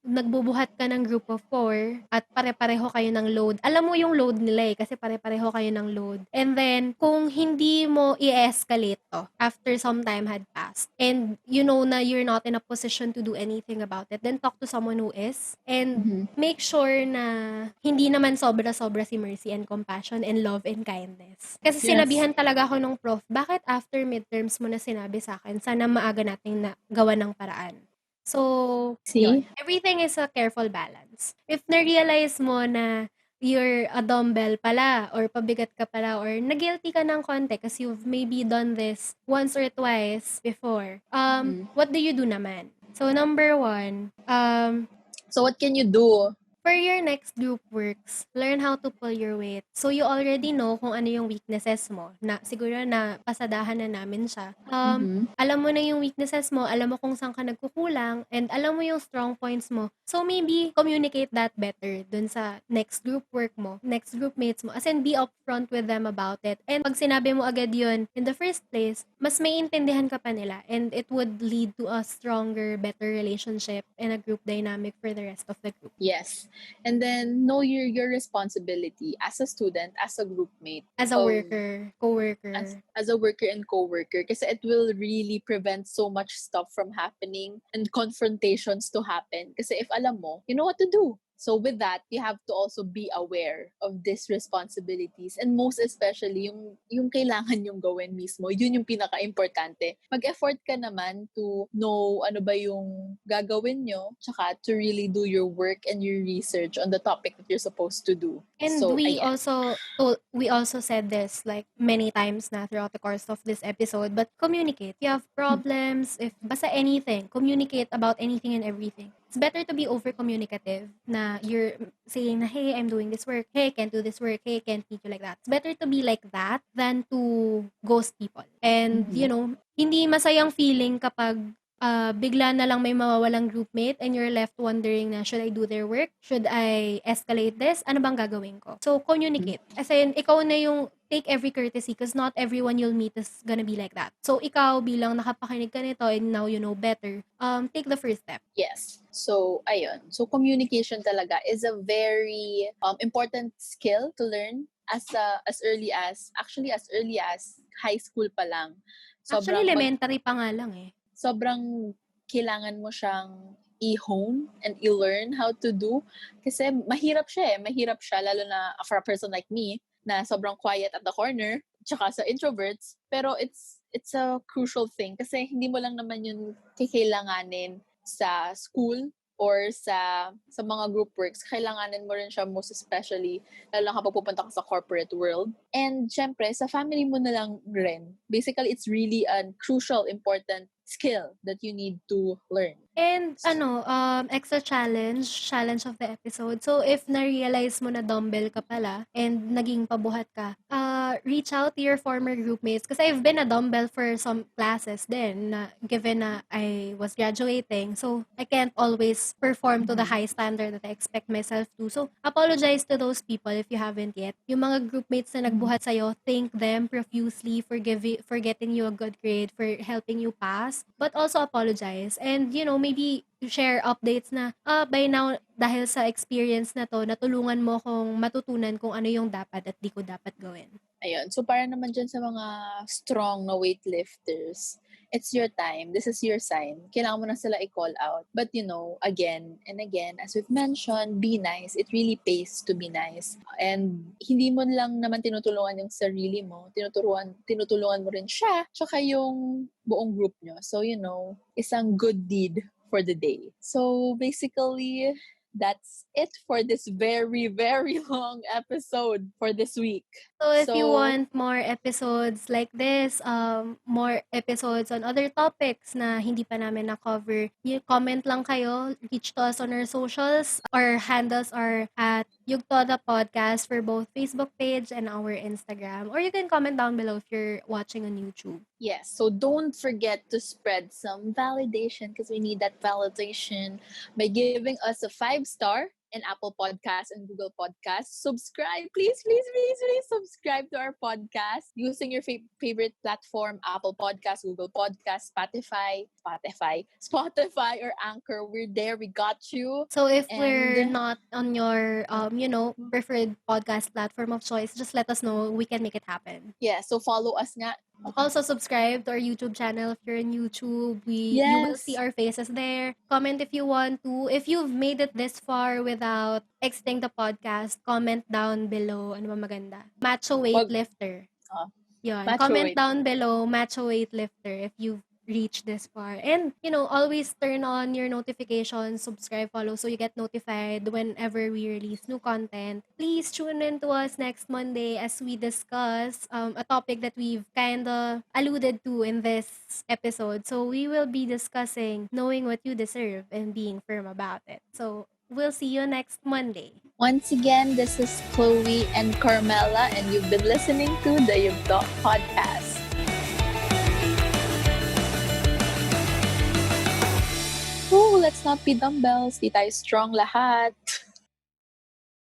nagbubuhat ka ng group of 4 at pare-pareho kayo ng load. Alam mo yung load nila kasi pare-pareho kayo ng load. And then, kung hindi mo i-escalate to after some time had passed, and you know na you're not in a position to do anything about it, then talk to someone who is. And make sure na hindi naman sobra-sobra si mercy and compassion and love and kindness. Kasi Yes. sinabihan talaga ako nung prof, bakit after midterms mo na sinabi sa akin, sana maaga nating na gawa ng paraan. So, yun. See? Everything is a careful balance. If na-realize mo na you're a dumbbell pala or pabigat ka pala or na-guilty ka ng konti kasi you've maybe done this once or twice before, what do you do naman? So, number 1, So, what can you do? for your next group works, learn how to pull your weight. So, you already know kung ano yung weaknesses mo. Na, siguro na pasadahan na namin siya. Alam mo na yung weaknesses mo, alam mo kung saan ka nagkukulang, and alam mo yung strong points mo. So, maybe communicate that better dun sa next group work mo, next group mates mo. As in, be upfront with them about it. And pag sinabi mo agad yun in the first place, mas may intindihan ka pa nila, and it would lead to a stronger, better relationship and a group dynamic for the rest of the group. Yes. And then, know your responsibility as a student, as a groupmate. As a worker, co-worker. As a worker and co-worker. Kasi it will really prevent so much stuff from happening and confrontations to happen. Kasi if alam mo, you know what to do. So with that, you have to also be aware of these responsibilities, and most especially yung kailangan yung gawin mismo. Yun yung pinaka-importante. Mag-effort ka naman to know ano ba yung gagawin nyo, tsaka to really do your work and your research on the topic that you're supposed to do. And So, we ayan. also said this like many times na throughout the course of this episode, but communicate. If you have problems, if basta anything, communicate about anything and everything. It's better to be over-communicative na you're saying na, hey, I'm doing this work. Hey, I can't do this work. Hey, I can't teach you like that. It's better to be like that than to ghost people. And, hindi masayang feeling kapag bigla na lang may mawawalang groupmate and you're left wondering na, should I do their work? Should I escalate this? Ano bang gagawin ko? So, communicate. As in, ikaw na yung take every courtesy because not everyone you'll meet is gonna be like that. So, ikaw bilang nakapakinig ka nito and now you know better, take the first step. Yes. So, ayun. So, communication talaga is a very important skill to learn as early as high school pa lang. Actually, elementary pa nga lang eh. Sobrang kailangan mo siyang i-hone and i-learn how to do. Kasi mahirap siya lalo na for a person like me na sobrang quiet at the corner, tsaka sa introverts. Pero it's a crucial thing kasi hindi mo lang naman yun kikailanganin sa school or sa mga group works. Kailanganin mo rin siya most especially lalo na kapag pupunta ka sa corporate world. And syempre, sa family mo na lang rin. Basically, it's really a crucial, important skill that you need to learn. And extra challenge of the episode. So if na-realize mo na dumbbell ka pala and naging pabuhat ka, reach out to your former groupmates. Kasi I've been a dumbbell for some classes din na given na I was graduating. So I can't always perform to the high standard that I expect myself to. So apologize to those people if you haven't yet. Yung mga groupmates na nagbuhat sa'yo, thank them profusely for getting you a good grade, for helping you pass. But also apologize. And maybe share updates na, by now, dahil sa experience na to, natulungan mo kong matutunan kung ano yung dapat at di ko dapat gawin. Ayun. So, para naman dyan sa mga strong na weightlifters, it's your time. This is your sign. Kailangan mo na sila i-call out. But again and again, as we've mentioned, be nice. It really pays to be nice. And hindi mo lang naman tinutulungan yung sarili mo. Tinutulungan mo rin siya. Tsaka yung buong group nyo. So, isang good deed for the day. So, basically, that's it for this very, very long episode for this week. So if you want more episodes like this, more episodes on other topics na hindi pa namin na-cover, comment lang kayo, reach to us on our socials. Our handles are at Yugto the Podcast for both Facebook page and our Instagram. Or you can comment down below if you're watching on YouTube. Yes, so don't forget to spread some validation because we need that validation by giving us a 5-star in Apple Podcasts and Google Podcasts. Subscribe, please, please, please, please subscribe to our podcast using your favorite platform, Apple Podcasts, Google Podcasts, Spotify, or Anchor. We're there. We got you. So if we're not on your, preferred podcast platform of choice, just let us know. We can make it happen. Yeah, so follow us nga. Also subscribe to our YouTube channel if you're in YouTube. You will see our faces there. Comment if you want to. If you've made it this far without exiting the podcast, comment down below. Ano ba maganda? Macho weightlifter. Yun. Comment down below, macho weightlifter if you've reached this far. And, always turn on your notifications, subscribe, follow, so you get notified whenever we release new content. Please tune in to us next Monday as we discuss a topic that we've kind of alluded to in this episode. So we will be discussing knowing what you deserve and being firm about it. So we'll see you next Monday. Once again, this is Chloe and Karmela, and you've been listening to the Yugto Podcast. Let's not be dumbbells. Di tayo strong lahat.